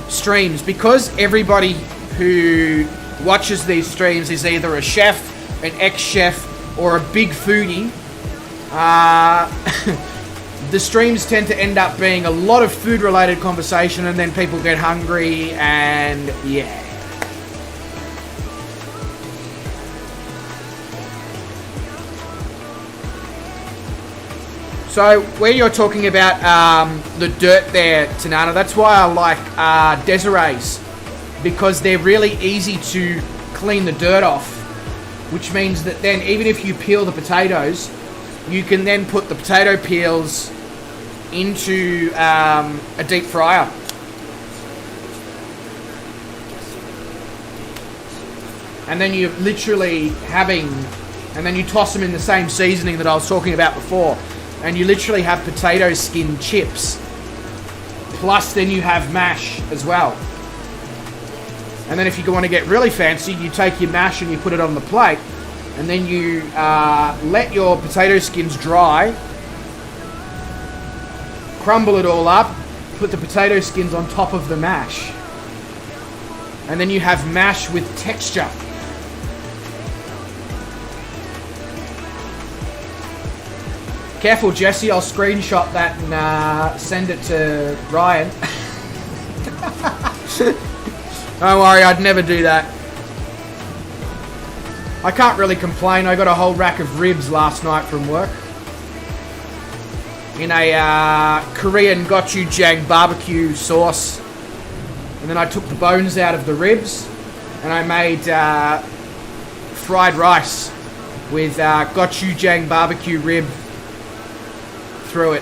streams, because everybody who watches these streams is either a chef, an ex-chef, or a big foodie. The streams tend to end up being a lot of food-related conversation, and then people get hungry, and yeah. So, where you're talking about the dirt there, Tanana, that's why I like Desirees, because they're really easy to clean the dirt off, which means that then even if you peel the potatoes, you can then put the potato peels into a deep fryer. And then you're literally and then you toss them in the same seasoning that I was talking about before. And you literally have potato skin chips. Plus then you have mash as well. And then if you want to get really fancy, you take your mash and you put it on the plate. And then you let your potato skins dry. Crumble it all up. Put the potato skins on top of the mash. And then you have mash with texture. Careful, Jesse, I'll screenshot that and send it to Ryan. Don't worry, I'd never do that. I can't really complain. I got a whole rack of ribs last night from work. In a Korean gochujang barbecue sauce. And then I took the bones out of the ribs and I made fried rice with gochujang barbecue rib through it,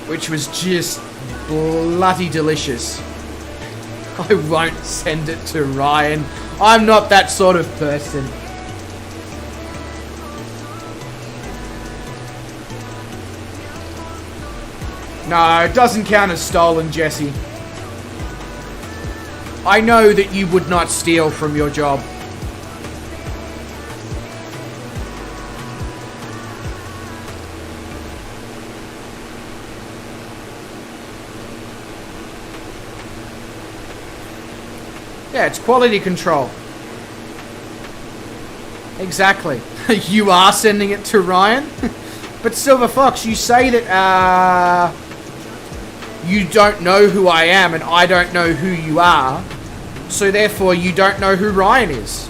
which was just bloody delicious. I won't send it to Ryan. I'm not that sort of person. No, it doesn't count as stolen, Jesse. I know that you would not steal from your job. Yeah, it's quality control. Exactly. You are sending it to Ryan? But Silver Fox, you say that you don't know who I am and I don't know who you are. So therefore you don't know who Ryan is.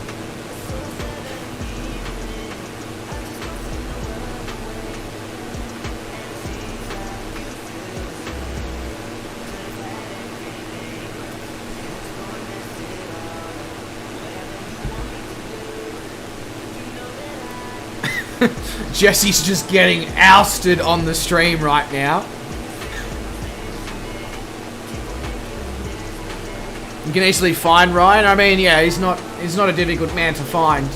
Jesse's just getting ousted on the stream right now. You can easily find Ryan. I mean, yeah, he's not a difficult man to find.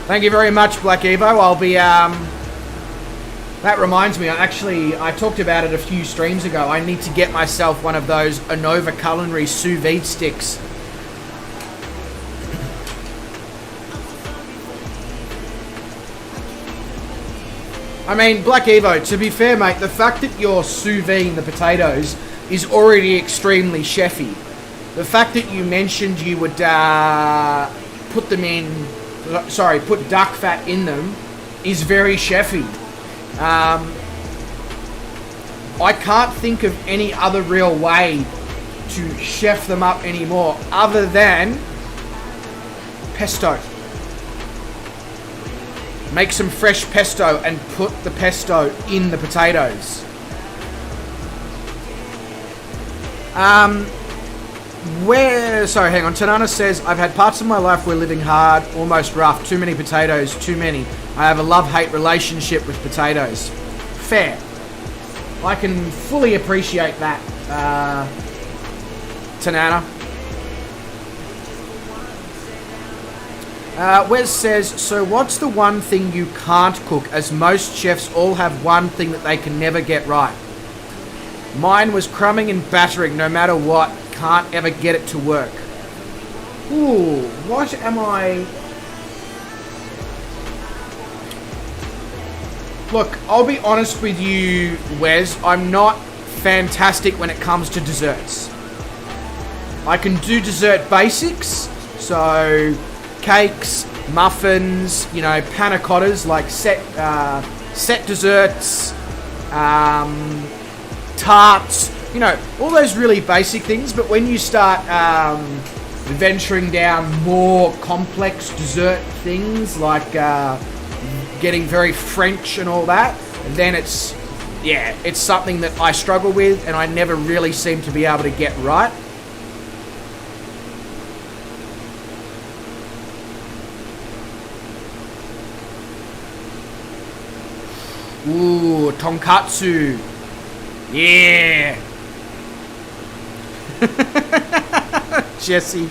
Thank you very much, Black Evo. I'll be that reminds me, I talked about it a few streams ago. I need to get myself one of those Anova Culinary sous vide sticks. I mean, Black Evo, to be fair, mate, the fact that you're sous vide the potatoes is already extremely chefy. The fact that you mentioned you would put duck fat in them is very chefy. I can't think of any other real way to chef them up anymore other than pesto. Make some fresh pesto and put the pesto in the potatoes. Sorry, hang on. Tanana says, I've had parts of my life where living hard, almost rough, too many potatoes, too many. I have a love-hate relationship with potatoes. Fair. I can fully appreciate that, Tanana. Wes says, so what's the one thing you can't cook, as most chefs all have one thing that they can never get right? Mine was crumbing and battering no matter what. Can't ever get it to work. Ooh, what am I... Look, I'll be honest with you, Wes. I'm not fantastic when it comes to desserts. I can do dessert basics, so cakes, muffins, you know, panna cottas, like set desserts, tarts, you know, all those really basic things. But when you start venturing down more complex dessert things, like getting very French and all that, then it's something that I struggle with and I never really seem to be able to get right. Ooh, tonkatsu. Yeah. Jesse.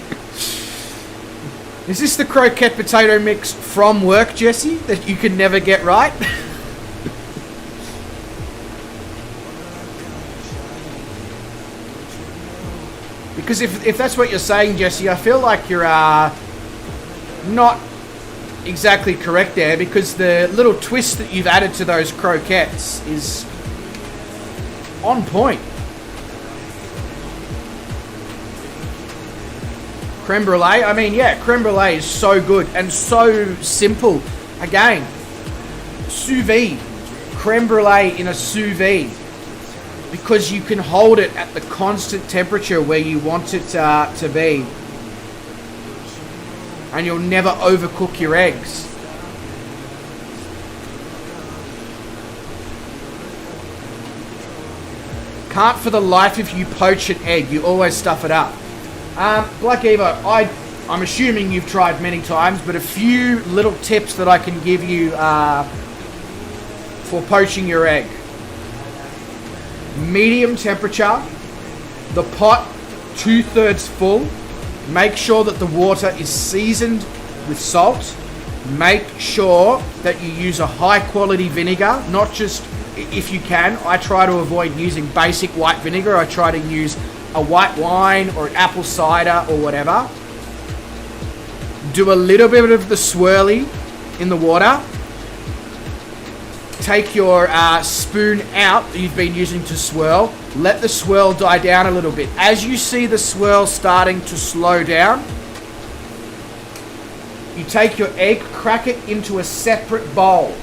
Is this the croquette potato mix from work, Jesse, that you can never get right? Because if that's what you're saying, Jesse, I feel like you're not exactly correct there, because the little twist that you've added to those croquettes is on point. Creme brulee, I mean, yeah, creme brulee is so good and so simple. Again, sous vide, creme brulee in a sous vide, because you can hold it at the constant temperature where you want it to be. And you'll never overcook your eggs. Can't for the life of you poach an egg. You always stuff it up. Black Evo, I'm assuming you've tried many times, but a few little tips that I can give you for poaching your egg. Medium temperature. The pot 2/3 full. Make sure that the water is seasoned with salt. Make sure that you use a high quality vinegar, not just, if you can, I try to avoid using basic white vinegar. I try to use a white wine or an apple cider or whatever. Do a little bit of the swirly in the water. take your spoon out that you've been using to swirl. Let the swirl die down a little bit. As you see the swirl starting to slow down, you take your egg, crack it into a separate bowl.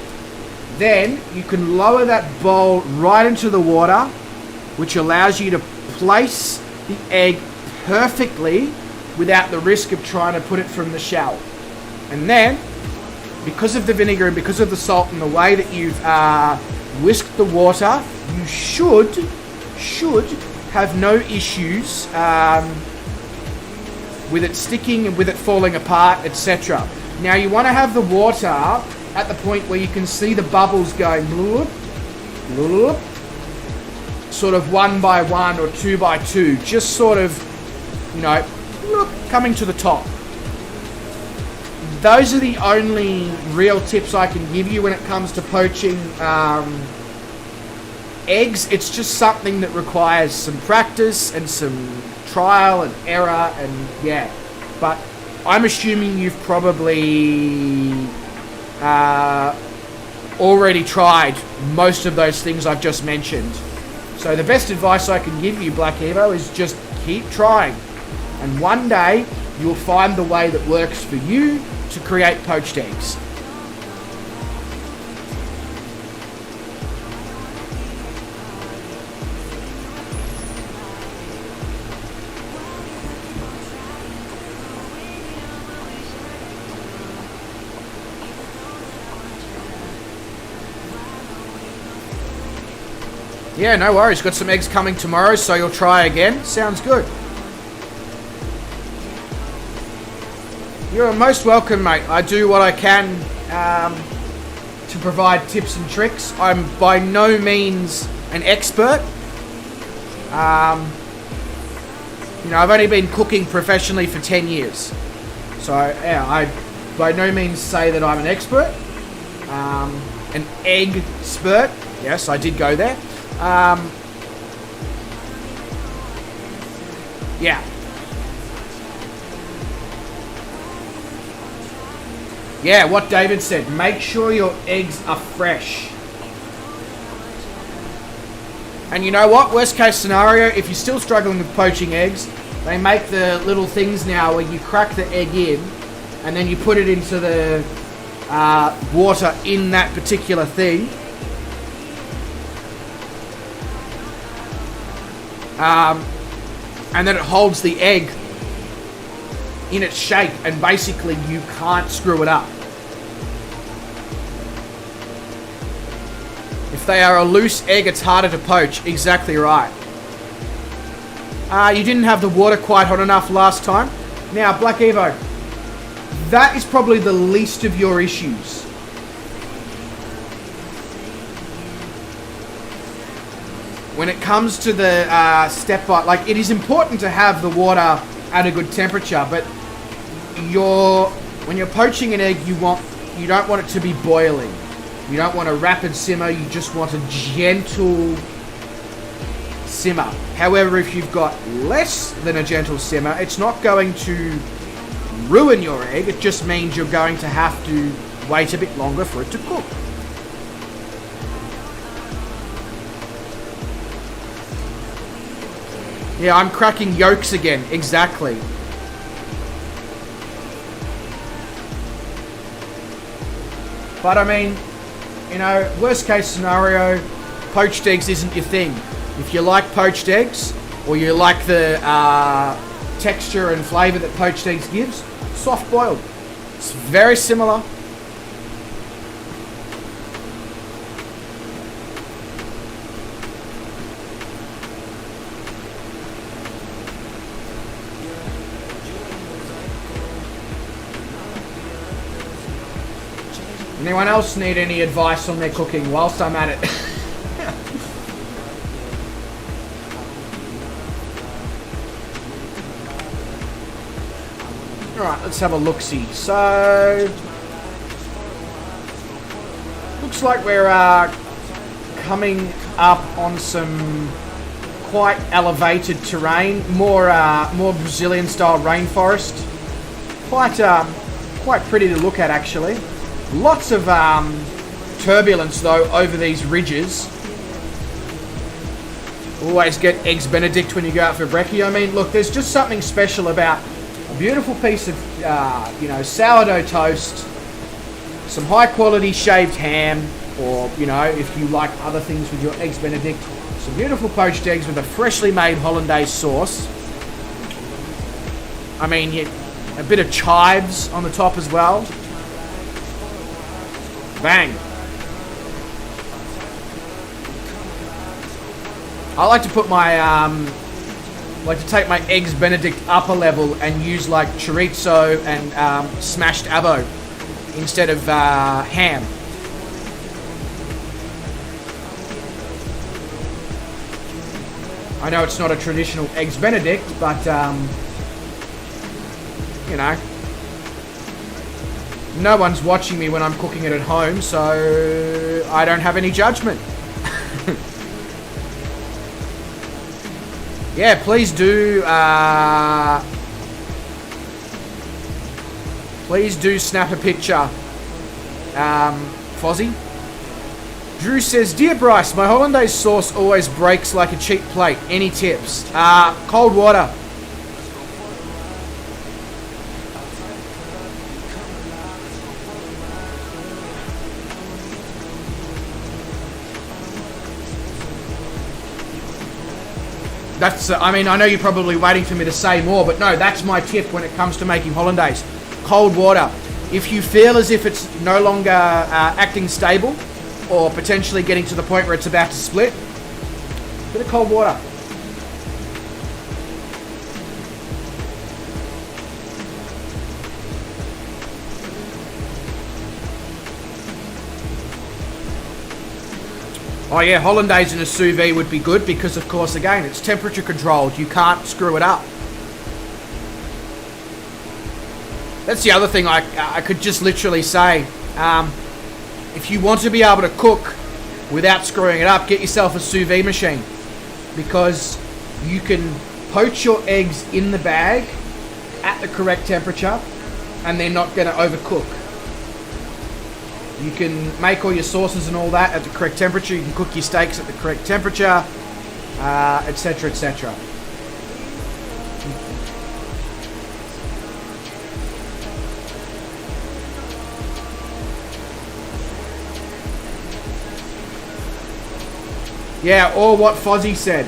Then you can lower that bowl right into the water, which allows you to place the egg perfectly without the risk of trying to put it from the shell. And then, because of the vinegar and because of the salt and the way that you've whisked the water, you should have no issues with it sticking and with it falling apart, etc. Now you want to have the water at the point where you can see the bubbles going bloop, bloop, sort of 1 by 1 or 2 by 2, just sort of, you know, bloop, coming to the top. Those are the only real tips I can give you when it comes to poaching eggs. It's just something that requires some practice and some trial and error, and yeah. But I'm assuming you've probably already tried most of those things I've just mentioned. So the best advice I can give you, Black Evo, is just keep trying. And one day you'll find the way that works for you to create poached eggs. Yeah, no worries. Got some eggs coming tomorrow, so you'll try again. Sounds good. You're most welcome, mate. I do what I can to provide tips and tricks. I'm by no means an expert. You know, I've only been cooking professionally for 10 years. So, yeah, I by no means say that I'm an expert. An egg-spert. Yes, I did go there. Yeah. Yeah, what David said. Make sure your eggs are fresh. And you know what? Worst case scenario, if you're still struggling with poaching eggs, they make the little things now where you crack the egg in and then you put it into the water in that particular thing. And then it holds the egg in its shape, and basically you can't screw it up. If they are a loose egg, it's harder to poach. Exactly right. You didn't have the water quite hot enough last time. Now, Black Evo, that is probably the least of your issues. When it comes to the step by, like, it is important to have the water at a good temperature, but when you're poaching an egg, you don't want it to be boiling. You don't want a rapid simmer. You just want a gentle simmer. However, if you've got less than a gentle simmer, it's not going to ruin your egg. It just means you're going to have to wait a bit longer for it to cook. Yeah, I'm cracking yolks again. Exactly. But I mean, you know, worst case scenario, poached eggs isn't your thing. If you like poached eggs, or you like the texture and flavour that poached eggs gives, soft boiled. It's very similar. Anyone else need any advice on their cooking whilst I'm at it? Alright, let's have a look-see. So, looks like we're coming up on some quite elevated terrain, more Brazilian-style rainforest. Quite pretty to look at, actually. Lots of turbulence though over these ridges. Always get eggs Benedict when you go out for brekkie. I mean, look, there's just something special about a beautiful piece of, sourdough toast, some high quality shaved ham, or, if you like other things with your eggs Benedict, some beautiful poached eggs with a freshly made hollandaise sauce. I mean, a bit of chives on the top as well. Bang. I like to put my, take my eggs Benedict up a level and use like chorizo and smashed avo instead of ham. I know it's not a traditional eggs Benedict, but no one's watching me when I'm cooking it at home, so I don't have any judgment. Yeah, please do snap a picture, Fozzie. Drew says, "Dear Bryce, my hollandaise sauce always breaks like a cheap plate. Any tips?" Cold water. That's, I know you're probably waiting for me to say more, but no, that's my tip when it comes to making hollandaise. Cold water. If you feel as if it's no longer acting stable, or potentially getting to the point where it's about to split, bit of cold water. Oh yeah, hollandaise in a sous vide would be good because, of course, again, it's temperature controlled. You can't screw it up. That's the other thing I could just literally say. If you want to be able to cook without screwing it up, get yourself a sous vide machine, because you can poach your eggs in the bag at the correct temperature and they're not going to overcook. You can make all your sauces and all that at the correct temperature. You can cook your steaks at the correct temperature, etc., etc. Yeah, or what Fozzie said.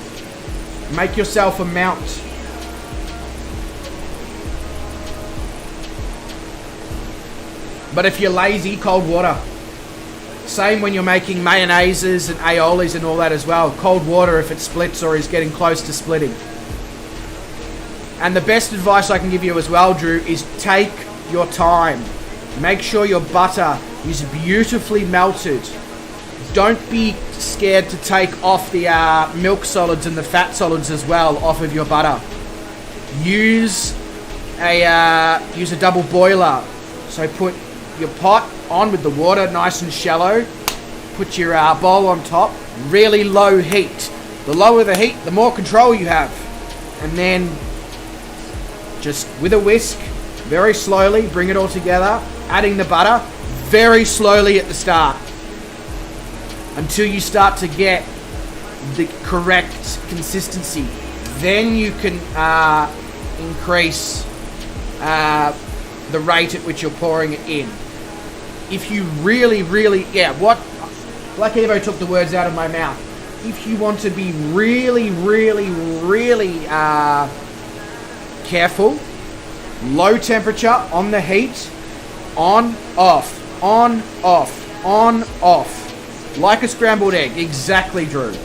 Make yourself a mount. But if you're lazy, cold water. Same when you're making mayonnaises and aiolis and all that as well. Cold water if it splits or is getting close to splitting. And the best advice I can give you as well, Drew, is take your time. Make sure your butter is beautifully melted. Don't be scared to take off the milk solids and the fat solids as well off of your butter. Use a double boiler. So put your pot on with the water nice and shallow. Put your bowl on top. Really low heat. The lower the heat, the more control you have. And then just with a whisk, very slowly, bring it all together. Adding the butter very slowly at the start, until you start to get the correct consistency. Then you can increase the rate at which you're pouring it in. If you really, what Black Evo took the words out of my mouth. If you want to be really careful, low temperature on the heat, on, off, on, off, on, off. Like a scrambled egg. Exactly, Drew.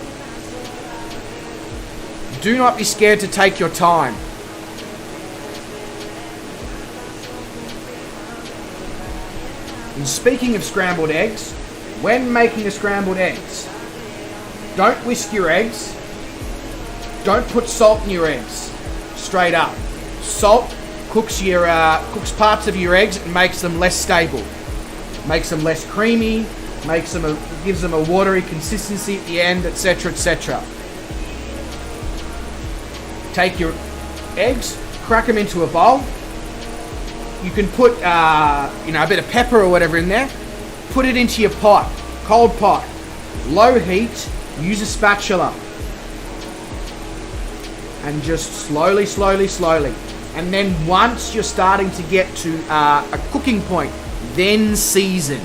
Do not be scared to take your time. And speaking of scrambled eggs, when making the scrambled eggs, don't whisk your eggs. Don't put salt in your eggs. Straight up. Salt cooks parts of your eggs and makes them less stable. Makes them less creamy. Gives them a watery consistency at the end, etc., etc. Take your eggs, crack them into a bowl. You can put, a bit of pepper or whatever in there. Put it into your pot. Cold pot, low heat, use a spatula. And just slowly, slowly, slowly. And then once you're starting to get to a cooking point, then season.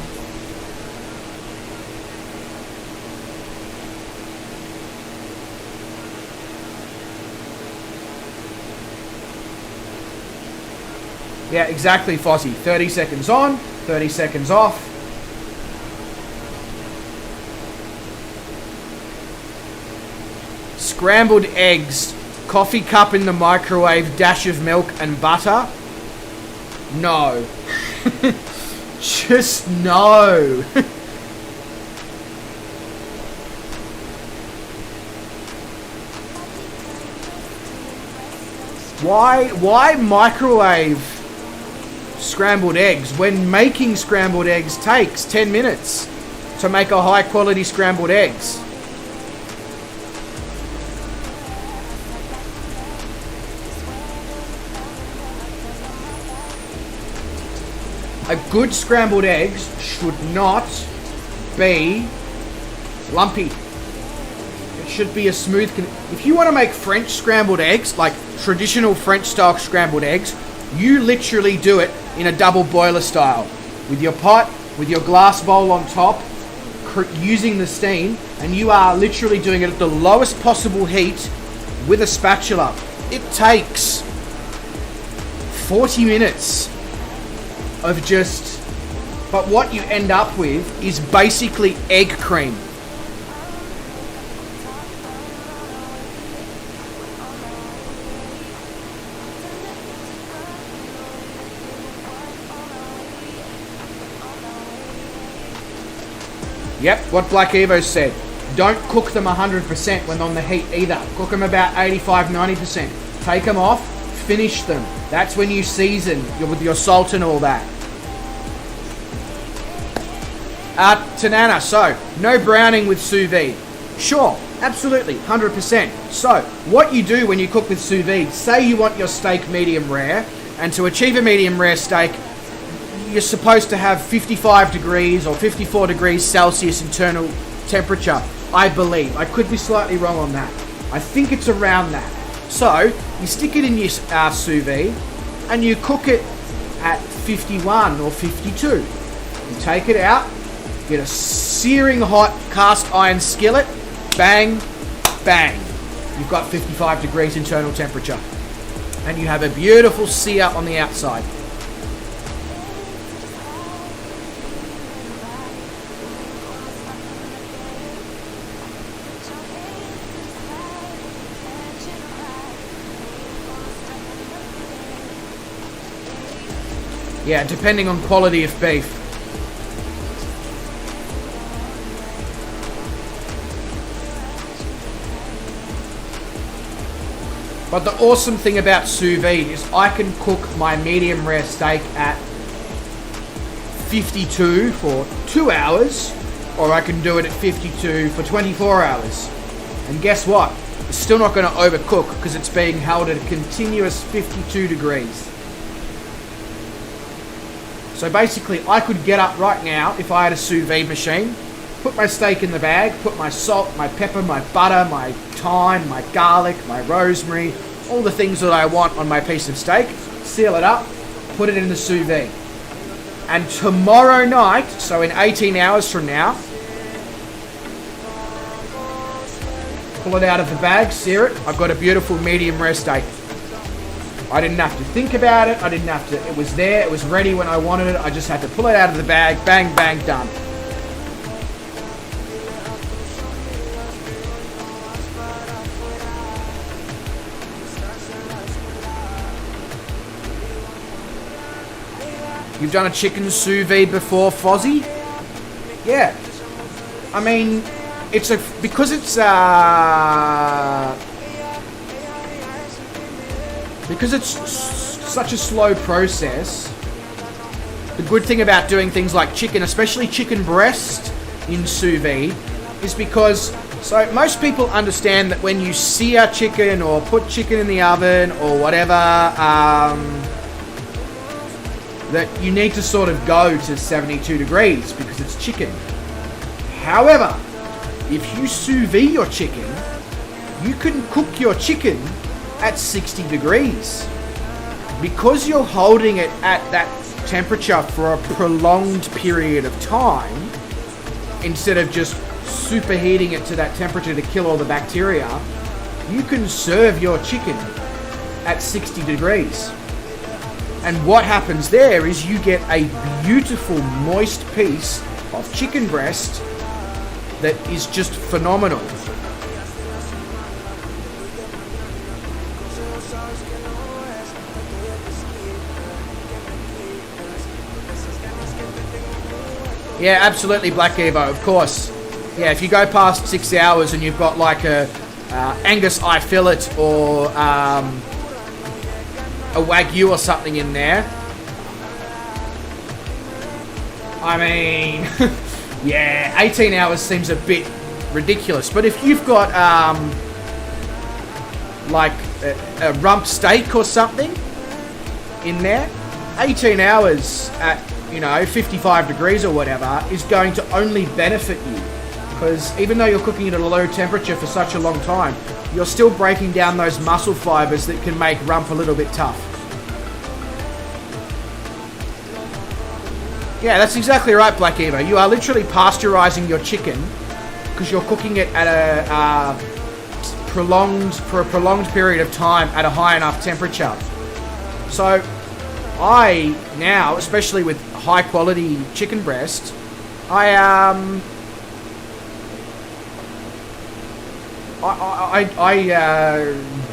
Yeah, exactly, Fozzie. 30 seconds on, 30 seconds off. Scrambled eggs, coffee cup in the microwave, dash of milk and butter. No. Just no. Why microwave scrambled eggs when making scrambled eggs takes 10 minutes to make a high quality scrambled eggs? A good scrambled eggs should not be lumpy. It should be a smooth... If you want to make French scrambled eggs, like traditional French style scrambled eggs, you literally do it in a double boiler style. With your pot, with your glass bowl on top, using the steam, and you are literally doing it at the lowest possible heat with a spatula. It takes 40 minutes of just... But what you end up with is basically egg cream. Yep, what Black Evo said. Don't cook them 100% when on the heat either. Cook them about 85-90%. Take them off, finish them. That's when you season with your salt and all that. Tanana, so, no browning with sous vide. Sure, absolutely, 100%. So, what you do when you cook with sous vide, say you want your steak medium rare, and to achieve a medium rare steak, you're supposed to have 55 degrees or 54 degrees Celsius internal temperature, I believe. I could be slightly wrong on that. I think it's around that. So, you stick it in your sous vide, and you cook it at 51 or 52. You take it out, get a searing hot cast iron skillet, bang, bang. You've got 55 degrees internal temperature. And you have a beautiful sear on the outside. Yeah, depending on quality of beef. But the awesome thing about sous vide is I can cook my medium rare steak at 52 for 2 hours, or I can do it at 52 for 24 hours. And guess what? It's still not going to overcook because it's being held at a continuous 52 degrees. So basically, I could get up right now if I had a sous vide machine, put my steak in the bag, put my salt, my pepper, my butter, my thyme, my garlic, my rosemary, all the things that I want on my piece of steak, seal it up, put it in the sous vide. And tomorrow night, so in 18 hours from now, pull it out of the bag, sear it, I've got a beautiful medium rare steak. I didn't have to think about it, it was there, it was ready when I wanted it, I just had to pull it out of the bag, bang, bang, done. You've done a chicken sous vide before, Fozzie? Yeah. I mean, because it's such a slow process, the good thing about doing things like chicken, especially chicken breast in sous vide, is because, so most people understand that when you sear chicken or put chicken in the oven or whatever, that you need to sort of go to 72 degrees because it's chicken. However, if you sous vide your chicken, you can cook your chicken at 60 degrees. Because you're holding it at that temperature for a prolonged period of time, instead of just superheating it to that temperature to kill all the bacteria, you can serve your chicken at 60 degrees. And what happens there is you get a beautiful moist piece of chicken breast that is just phenomenal. Yeah, absolutely, Black Evo, of course. Yeah, if you go past 6 hours and you've got like a Angus eye fillet or a Wagyu or something in there, I mean, yeah, 18 hours seems a bit ridiculous. But if you've got like a rump steak or something in there, 18 hours at 55 degrees or whatever is going to only benefit you, because even though you're cooking at a low temperature for such a long time, you're still breaking down those muscle fibers that can make rump a little bit tough. Yeah, that's exactly right, Black Evo. You are literally pasteurizing your chicken because you're cooking it at a prolonged period of time at a high enough temperature. So I now, especially with high quality chicken breast, I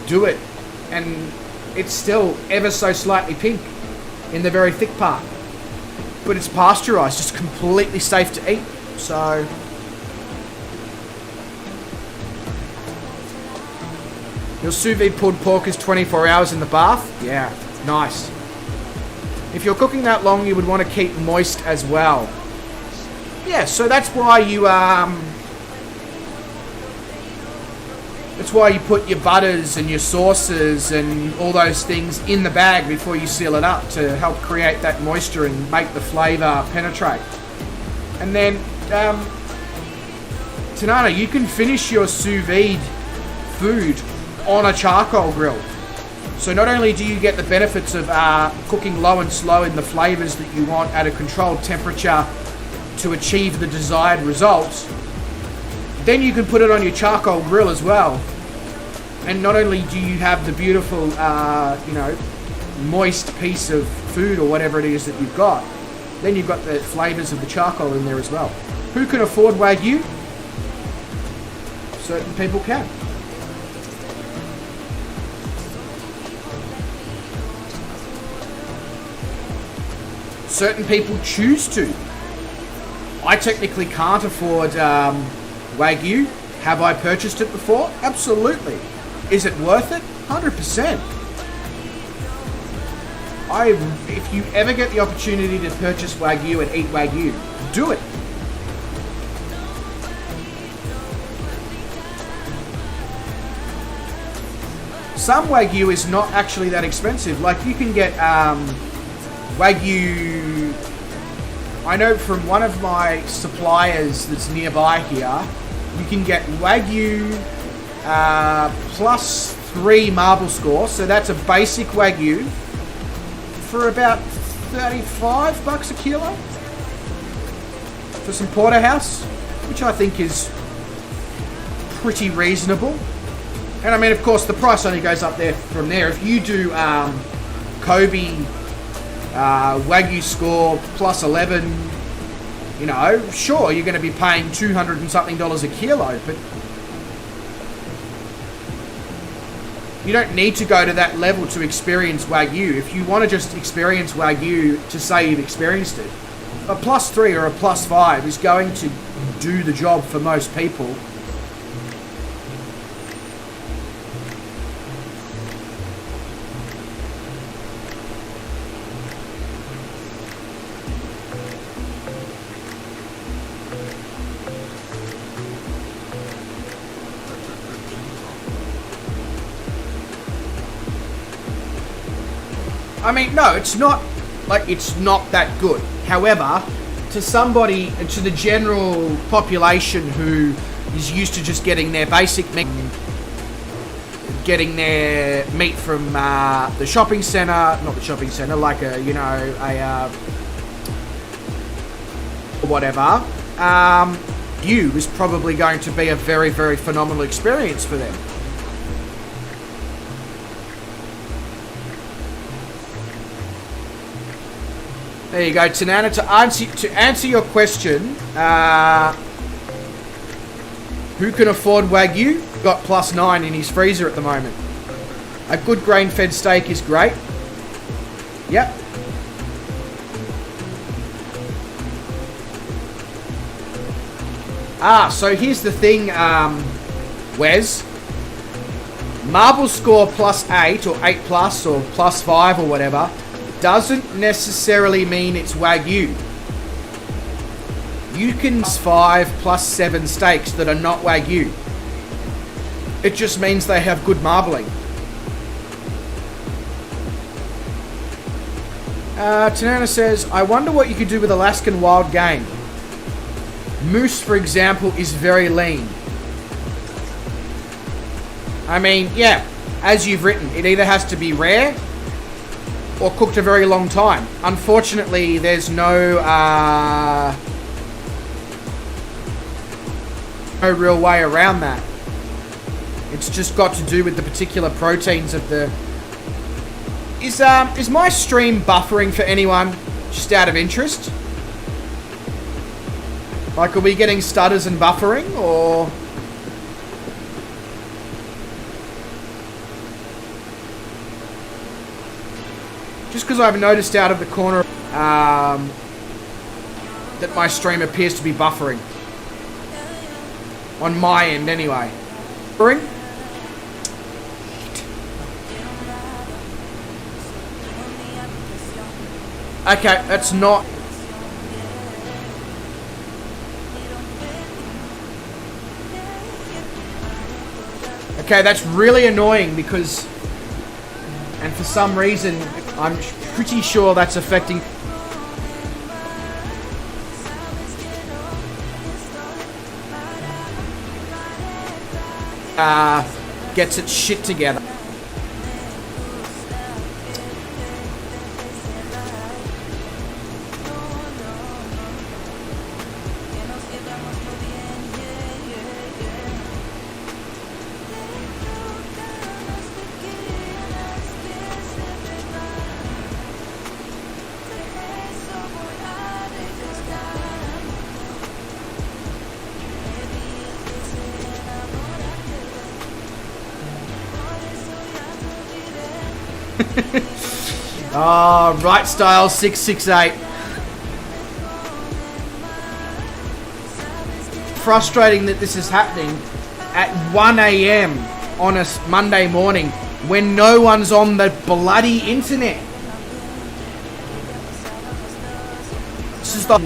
do it, and it's still ever so slightly pink in the very thick part, but it's pasteurized, just completely safe to eat. So your sous vide pulled pork is 24 hours in the bath. Yeah, nice. If you're cooking that long, you would want to keep moist as well. Yeah, so that's why you put your butters and your sauces and all those things in the bag before you seal it up, to help create that moisture and make the flavour penetrate. And then, Tanana, you can finish your sous vide food on a charcoal grill. So not only do you get the benefits of cooking low and slow in the flavours that you want at a controlled temperature to achieve the desired results, then you can put it on your charcoal grill as well. And not only do you have the beautiful, moist piece of food or whatever it is that you've got, then you've got the flavours of the charcoal in there as well. Who can afford Wagyu? Certain people can. Certain people choose to. I technically can't afford Wagyu. Have I purchased it before? Absolutely. Is it worth it? 100%. If you ever get the opportunity to purchase Wagyu and eat Wagyu, do it. Some Wagyu is not actually that expensive. Like, you can get Wagyu, I know from one of my suppliers that's nearby here, you can get Wagyu plus 3 marble score, so that's a basic Wagyu, for about $35 a kilo for some porterhouse, which I think is pretty reasonable. And I mean, of course, the price only goes up there from there. If you do Kobe Wagyu score plus 11, sure, you're going to be paying $200 and something a kilo, but you don't need to go to that level to experience Wagyu. If you want to just experience Wagyu to say you've experienced it, a plus 3 or a plus 5 is going to do the job for most people. I mean, no, it's not that good. However, to somebody, to the general population who is used to just getting their basic meat, getting their meat from the shopping centre, not the shopping centre, like a, you know, a whatever, you is probably going to be a very, very phenomenal experience for them. There you go, Tanana. To answer your question, who can afford Wagyu? Got +9 in his freezer at the moment. A good grain-fed steak is great. Yep. So here's the thing, Wes. Marble score +8 or 8+ or +5 or whatever doesn't necessarily mean it's Wagyu. You can 5 +7 steaks that are not Wagyu. It just means they have good marbling. Tanana says, I wonder what you could do with Alaskan wild game. Moose, for example, is very lean. I mean, yeah, as you've written, it either has to be rare or cooked a very long time. Unfortunately, there's no real way around that. It's just got to do with the particular proteins of the... Is my stream buffering for anyone? Just out of interest? Like, are we getting stutters and buffering, or... Just because I've noticed out of the corner that my stream appears to be buffering. On my end, anyway. Buffering? Okay, that's not... Okay, that's really annoying because... And for some reason, I'm pretty sure that's affecting... Gets its shit together. Right style 668. Frustrating that this is happening at 1 a.m. on a Monday morning when no one's on the bloody internet. This is the...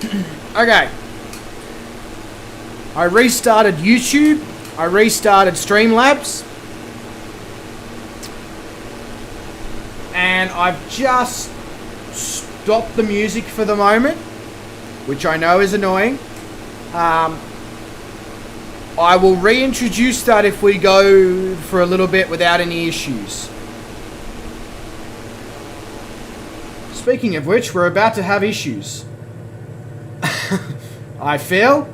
Okay. I restarted YouTube. I restarted Streamlabs. And I've just stopped the music for the moment, which I know is annoying. I will reintroduce that if we go for a little bit without any issues. Speaking of which, we're about to have issues. I feel.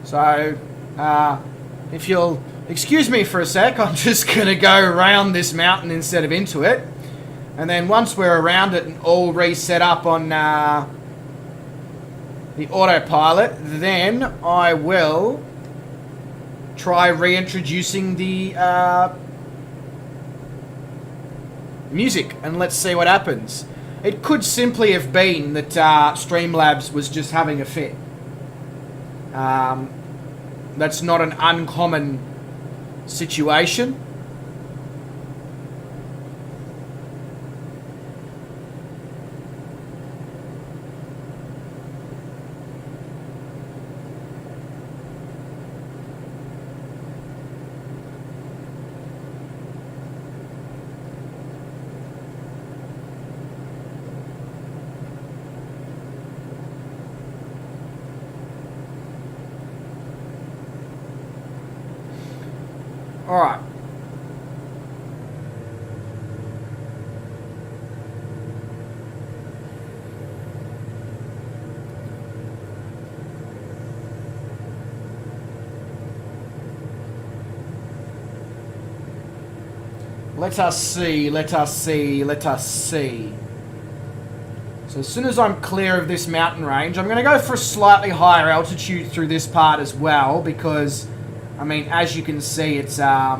So, if you'll excuse me for a sec, I'm just going to go around this mountain instead of into it. And then once we're around it and all reset up on the autopilot, then I will try reintroducing the music and let's see what happens. It could simply have been that Streamlabs was just having a fit. That's not an uncommon situation. All right. Let us see, let us see, let us see. So as soon as I'm clear of this mountain range, I'm going to go for a slightly higher altitude through this part as well, because I mean, as you can see, it's there's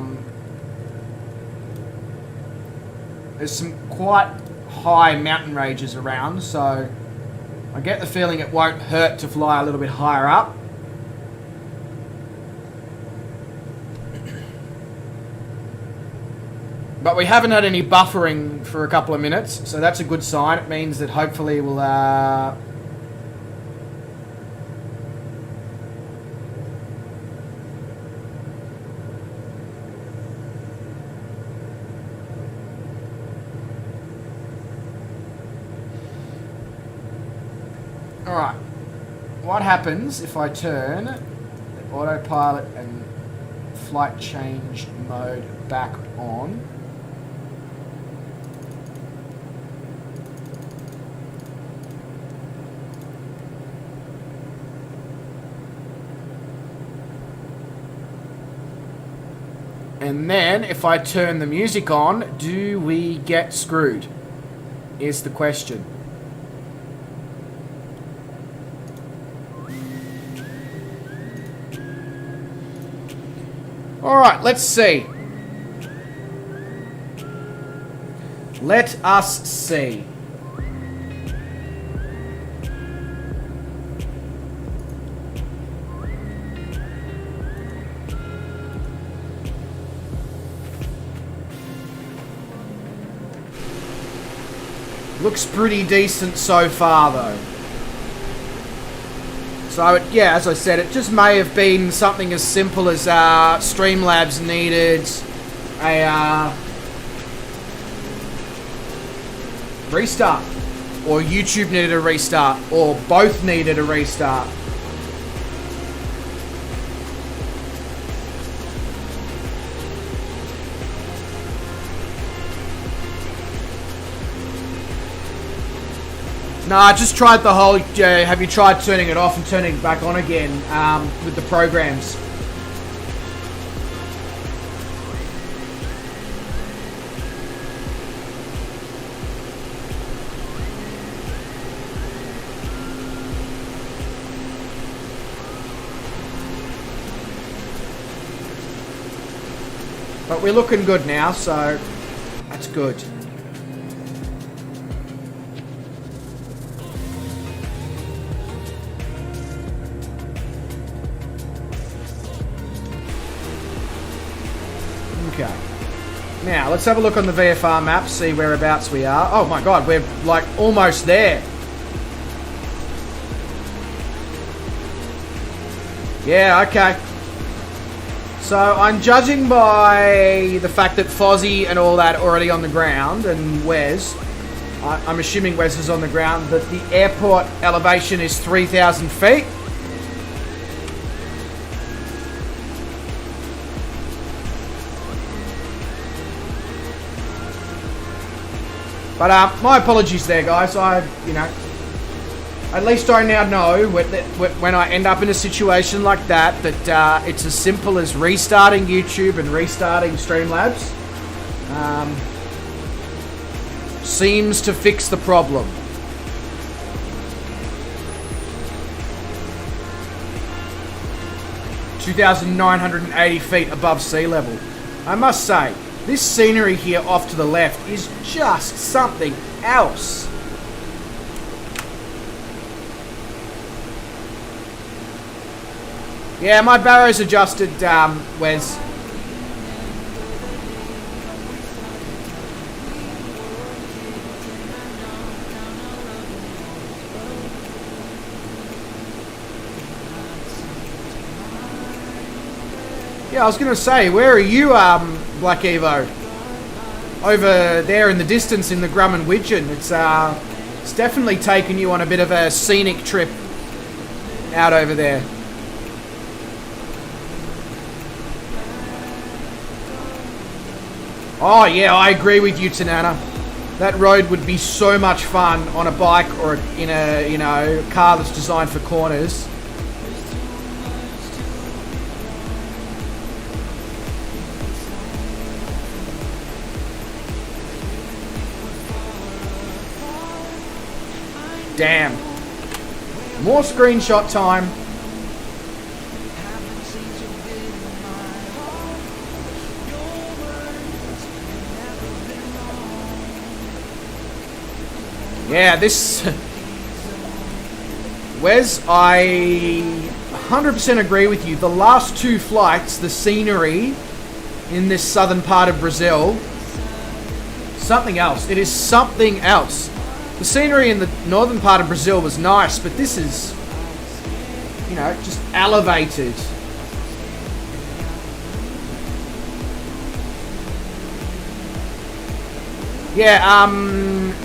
some quite high mountain ranges around, so I get the feeling it won't hurt to fly a little bit higher up. But we haven't had any buffering for a couple of minutes, so that's a good sign. It means that hopefully we'll Alright, what happens if I turn the autopilot and flight change mode back on? And then if I turn the music on, do we get screwed? Is the question. Alright, let's see. Let us see. Looks pretty decent so far though. So, yeah, as I said, it just may have been something as simple as Streamlabs needed a restart. Or YouTube needed a restart. Or both needed a restart. No, I just tried the whole, have you tried turning it off and turning it back on again with the programs? But we're looking good now, so that's good. Okay. Now, let's have a look on the VFR map, see whereabouts we are. Oh my god, we're like almost there. Yeah, okay. So I'm judging by the fact that Fozzie and all that already on the ground, and Wes, I'm assuming Wes is on the ground, that the airport elevation is 3,000 feet. But my apologies there, guys. At least I now know when I end up in a situation like that, that it's as simple as restarting YouTube and restarting Streamlabs. Seems to fix the problem. (2,980 feet above sea level. I must say, this scenery here off to the left is just something else. Yeah, my barrow's adjusted, Wes. Yeah, I was going to say, where are you, Black Evo? Over there in the distance in the Grumman Widgeon. It's definitely taken you on a bit of a scenic trip out over there. Oh yeah, I agree with you, Tanana. That road would be so much fun on a bike or in a, car that's designed for corners. Damn. More screenshot time. Yeah, this... Wes, I 100% agree with you. The last two flights, the scenery in this southern part of Brazil, something else. It is something else. The scenery in the northern part of Brazil was nice, but this is, just elevated. Yeah,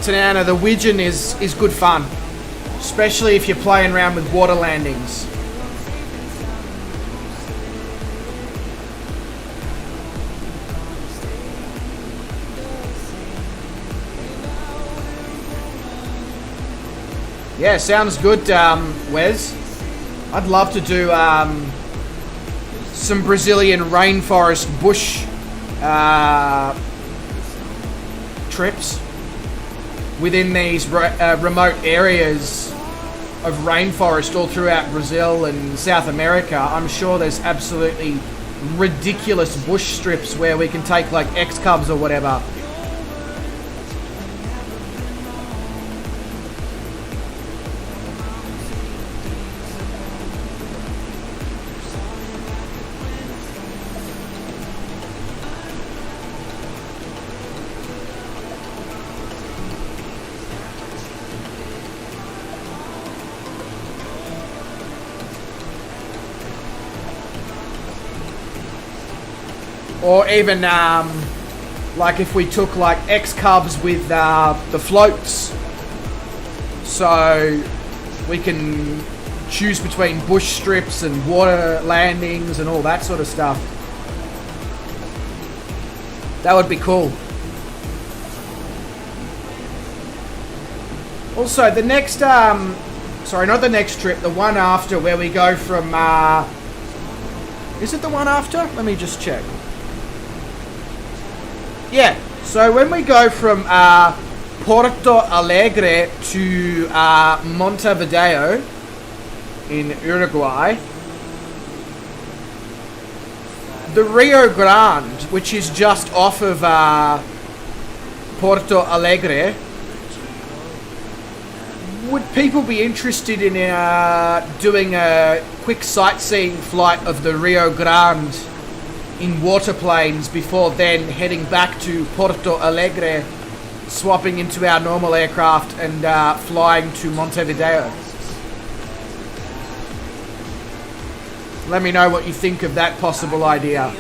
Tanana, the Widgeon is good fun. Especially if you're playing around with water landings. Yeah, sounds good, Wes. I'd love to do some Brazilian rainforest bush trips within these remote areas of rainforest all throughout Brazil and South America. I'm sure there's absolutely ridiculous bush strips where we can take like X-Cubs or whatever. Or even, like if we took like X-Cubs with the floats. So we can choose between bush strips and water landings and all that sort of stuff. That would be cool. Also, the next, sorry, not the next trip, the one after where we go from, is it the one after? Let me just check. Yeah, so when we go from Porto Alegre to Montevideo in Uruguay, the Rio Grande, which is just off of Porto Alegre, would people be interested in doing a quick sightseeing flight of the Rio Grande in waterplanes before then heading back to Porto Alegre, swapping into our normal aircraft and flying to Montevideo? Let me know what you think of that possible idea.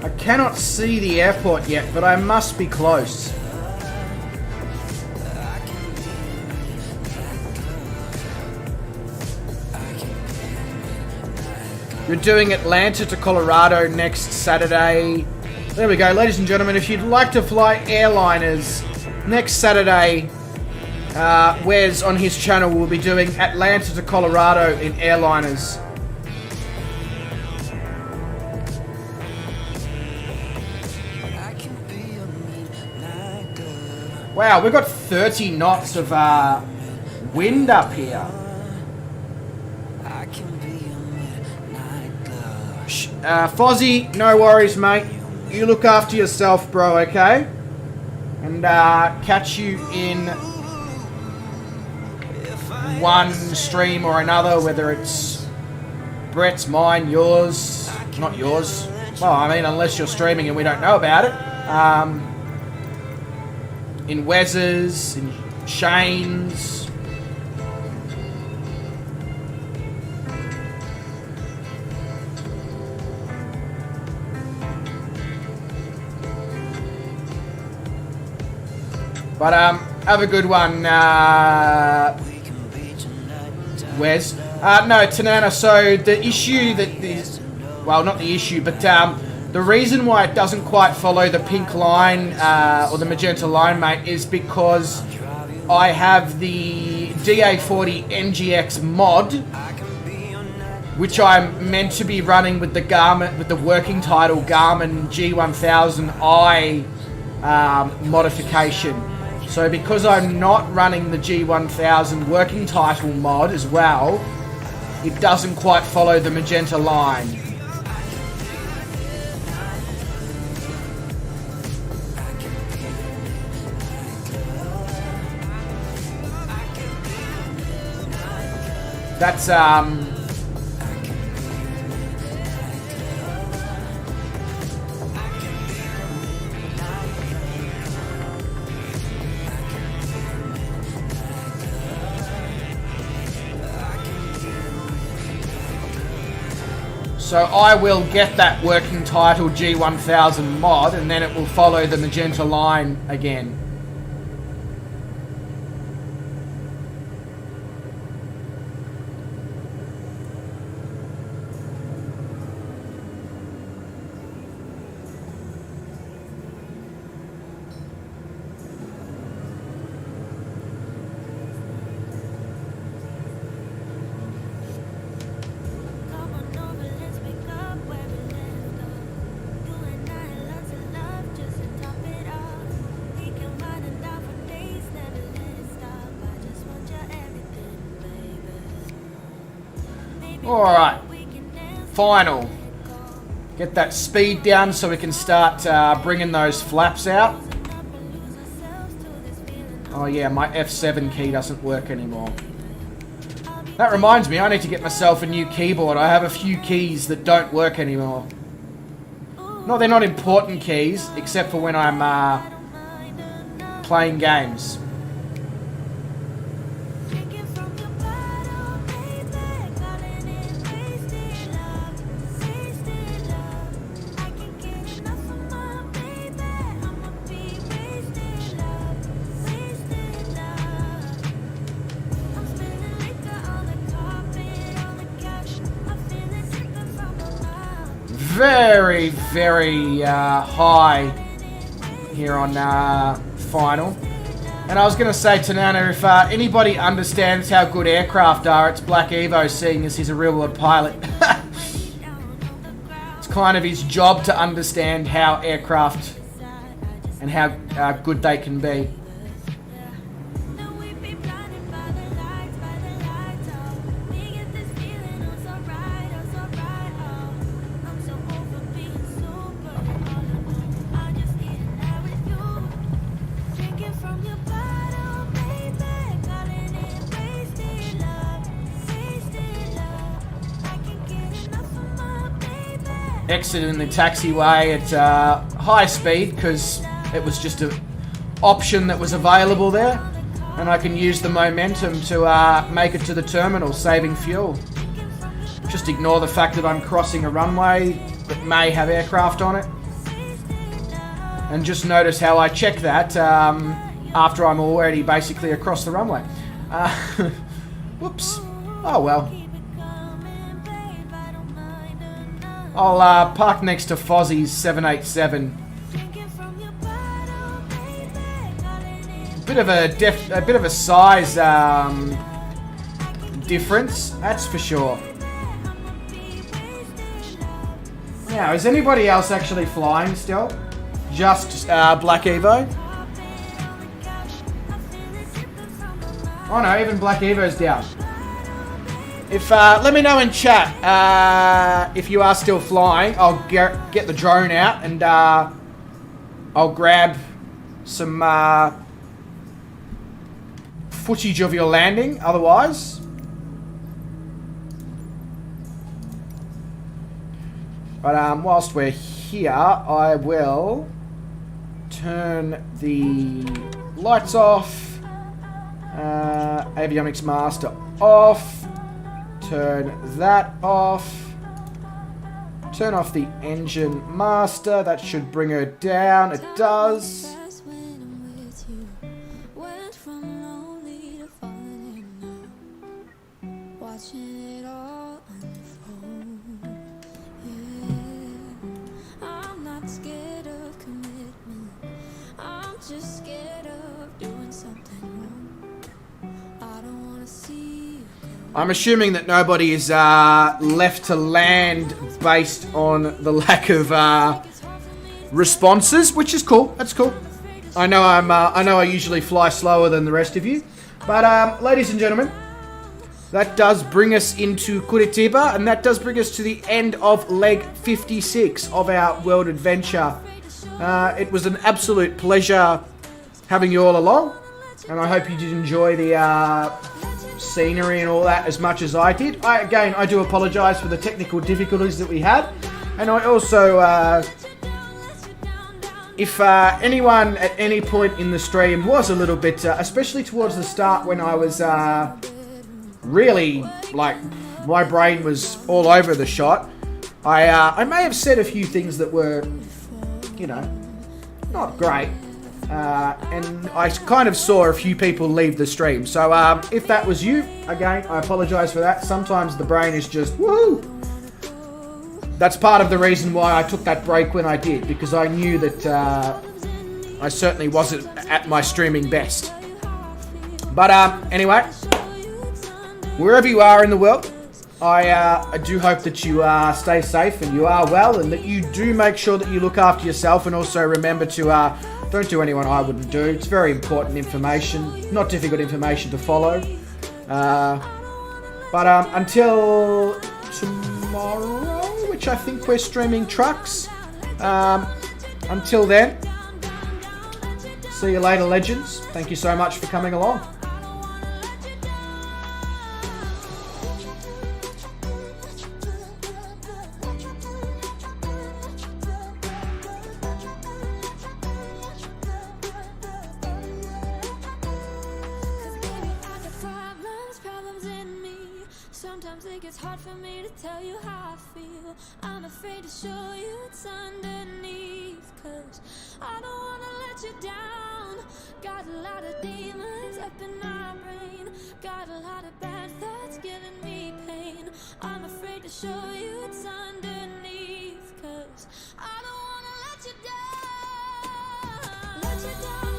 I cannot see the airport yet, but I must be close. You're doing Atlanta to Colorado next Saturday. There we go, ladies and gentlemen. If you'd like to fly airliners next Saturday, Wes on his channel will be doing Atlanta to Colorado in airliners. Wow, we've got 30 knots of wind up here. Fozzie, no worries, mate. You look after yourself, bro, okay? And catch you in one stream or another, whether it's Brett's, mine, yours, not yours. Well, I mean, unless you're streaming and we don't know about it. In Wes's, in Shane's. But have a good one, Wes. No, Tanana, so the issue that is, well, not the issue, but the reason why it doesn't quite follow the pink line or the magenta line, mate, is because I have the DA40NGX mod, which I'm meant to be running with the Garmin, with the working title Garmin G1000i modification. So because I'm not running the G1000 working title mod as well, it doesn't quite follow the magenta line. That's so I will get that working title G1000 mod, and then it will follow the magenta line again. Alright, final. Get that speed down so we can start bringing those flaps out. Oh yeah, my F7 key doesn't work anymore. That reminds me, I need to get myself a new keyboard. I have a few keys that don't work anymore. No, they're not important keys, except for when I'm playing games. Drinking from your bottle, baby, calling it wasted love. I can't get enough of my baby. I'ma be wasted love. I'm spilling liquor on the carpet, on the couch. I feel it dripping from my mouth. Very, very high here on final. And I was going to say to Nana, if anybody understands how good aircraft are, it's Black Evo, seeing as he's a real-world pilot. It's kind of his job to understand how aircraft and how good they can be. Now we be blinded by the lights, oh. We get this feeling, oh, so right, oh. I'm so over being super, all alone. I just need a night with you. Drinking from your bottle, baby, calling it wasted love. I can't get enough of my baby. Exiting the taxiway at high speed because it was just an option that was available there, and I can use the momentum to make it to the terminal, saving fuel. Just ignore the fact that I'm crossing a runway that may have aircraft on it, and just notice how I check that after I'm already basically across the runway. Whoops. Oh well. I'll park next to Fozzie's 787. A bit of a size difference, that's for sure. Now, is anybody else actually flying still? Just Black Evo? Oh no, even Black Evo's down. If let me know in chat if you are still flying. I'll get the drone out and I'll grab some footage of your landing. Otherwise, but whilst we're here, I will turn the lights off, avionics master off. Turn that off. Turn off the engine master. That should bring her down. It does. Watching it all unfold. Yeah. I'm not scared of commitment. I'm just scared of doing something wrong. I don't wanna see you go. I'm assuming that nobody is left to land based on the lack of responses, which is cool. That's cool. I know I usually fly slower than the rest of you, but ladies and gentlemen, that does bring us into Curitiba, and that does bring us to the end of leg 56 of our world adventure. It was an absolute pleasure having you all along, and I hope you did enjoy the scenery and all that as much as I did. I do apologise for the technical difficulties that we had, and I also, if anyone at any point in the stream was a little bit, especially towards the start when I was really, like, my brain was all over the shot, I may have said a few things that were, you know, not great. And I kind of saw a few people leave the stream. So if that was you, again, I apologise for that. Sometimes the brain is just, woohoo! That's part of the reason why I took that break when I did, because I knew that I certainly wasn't at my streaming best. But anyway, wherever you are in the world, I do hope that you stay safe and you are well, and that you do make sure that you look after yourself, and also remember to don't do anyone I wouldn't do. It's very important information, not difficult information to follow. But until tomorrow, which I think we're streaming trucks, until then, see you later, legends. Thank you so much for coming along. Sometimes it gets hard for me to tell you how I feel. I'm afraid to show you what's underneath, 'cause I don't wanna let you down. Got a lot of demons up in my brain. Got a lot of bad thoughts giving me pain. I'm afraid to show you what's underneath, 'cause I don't wanna let you down. Let you down.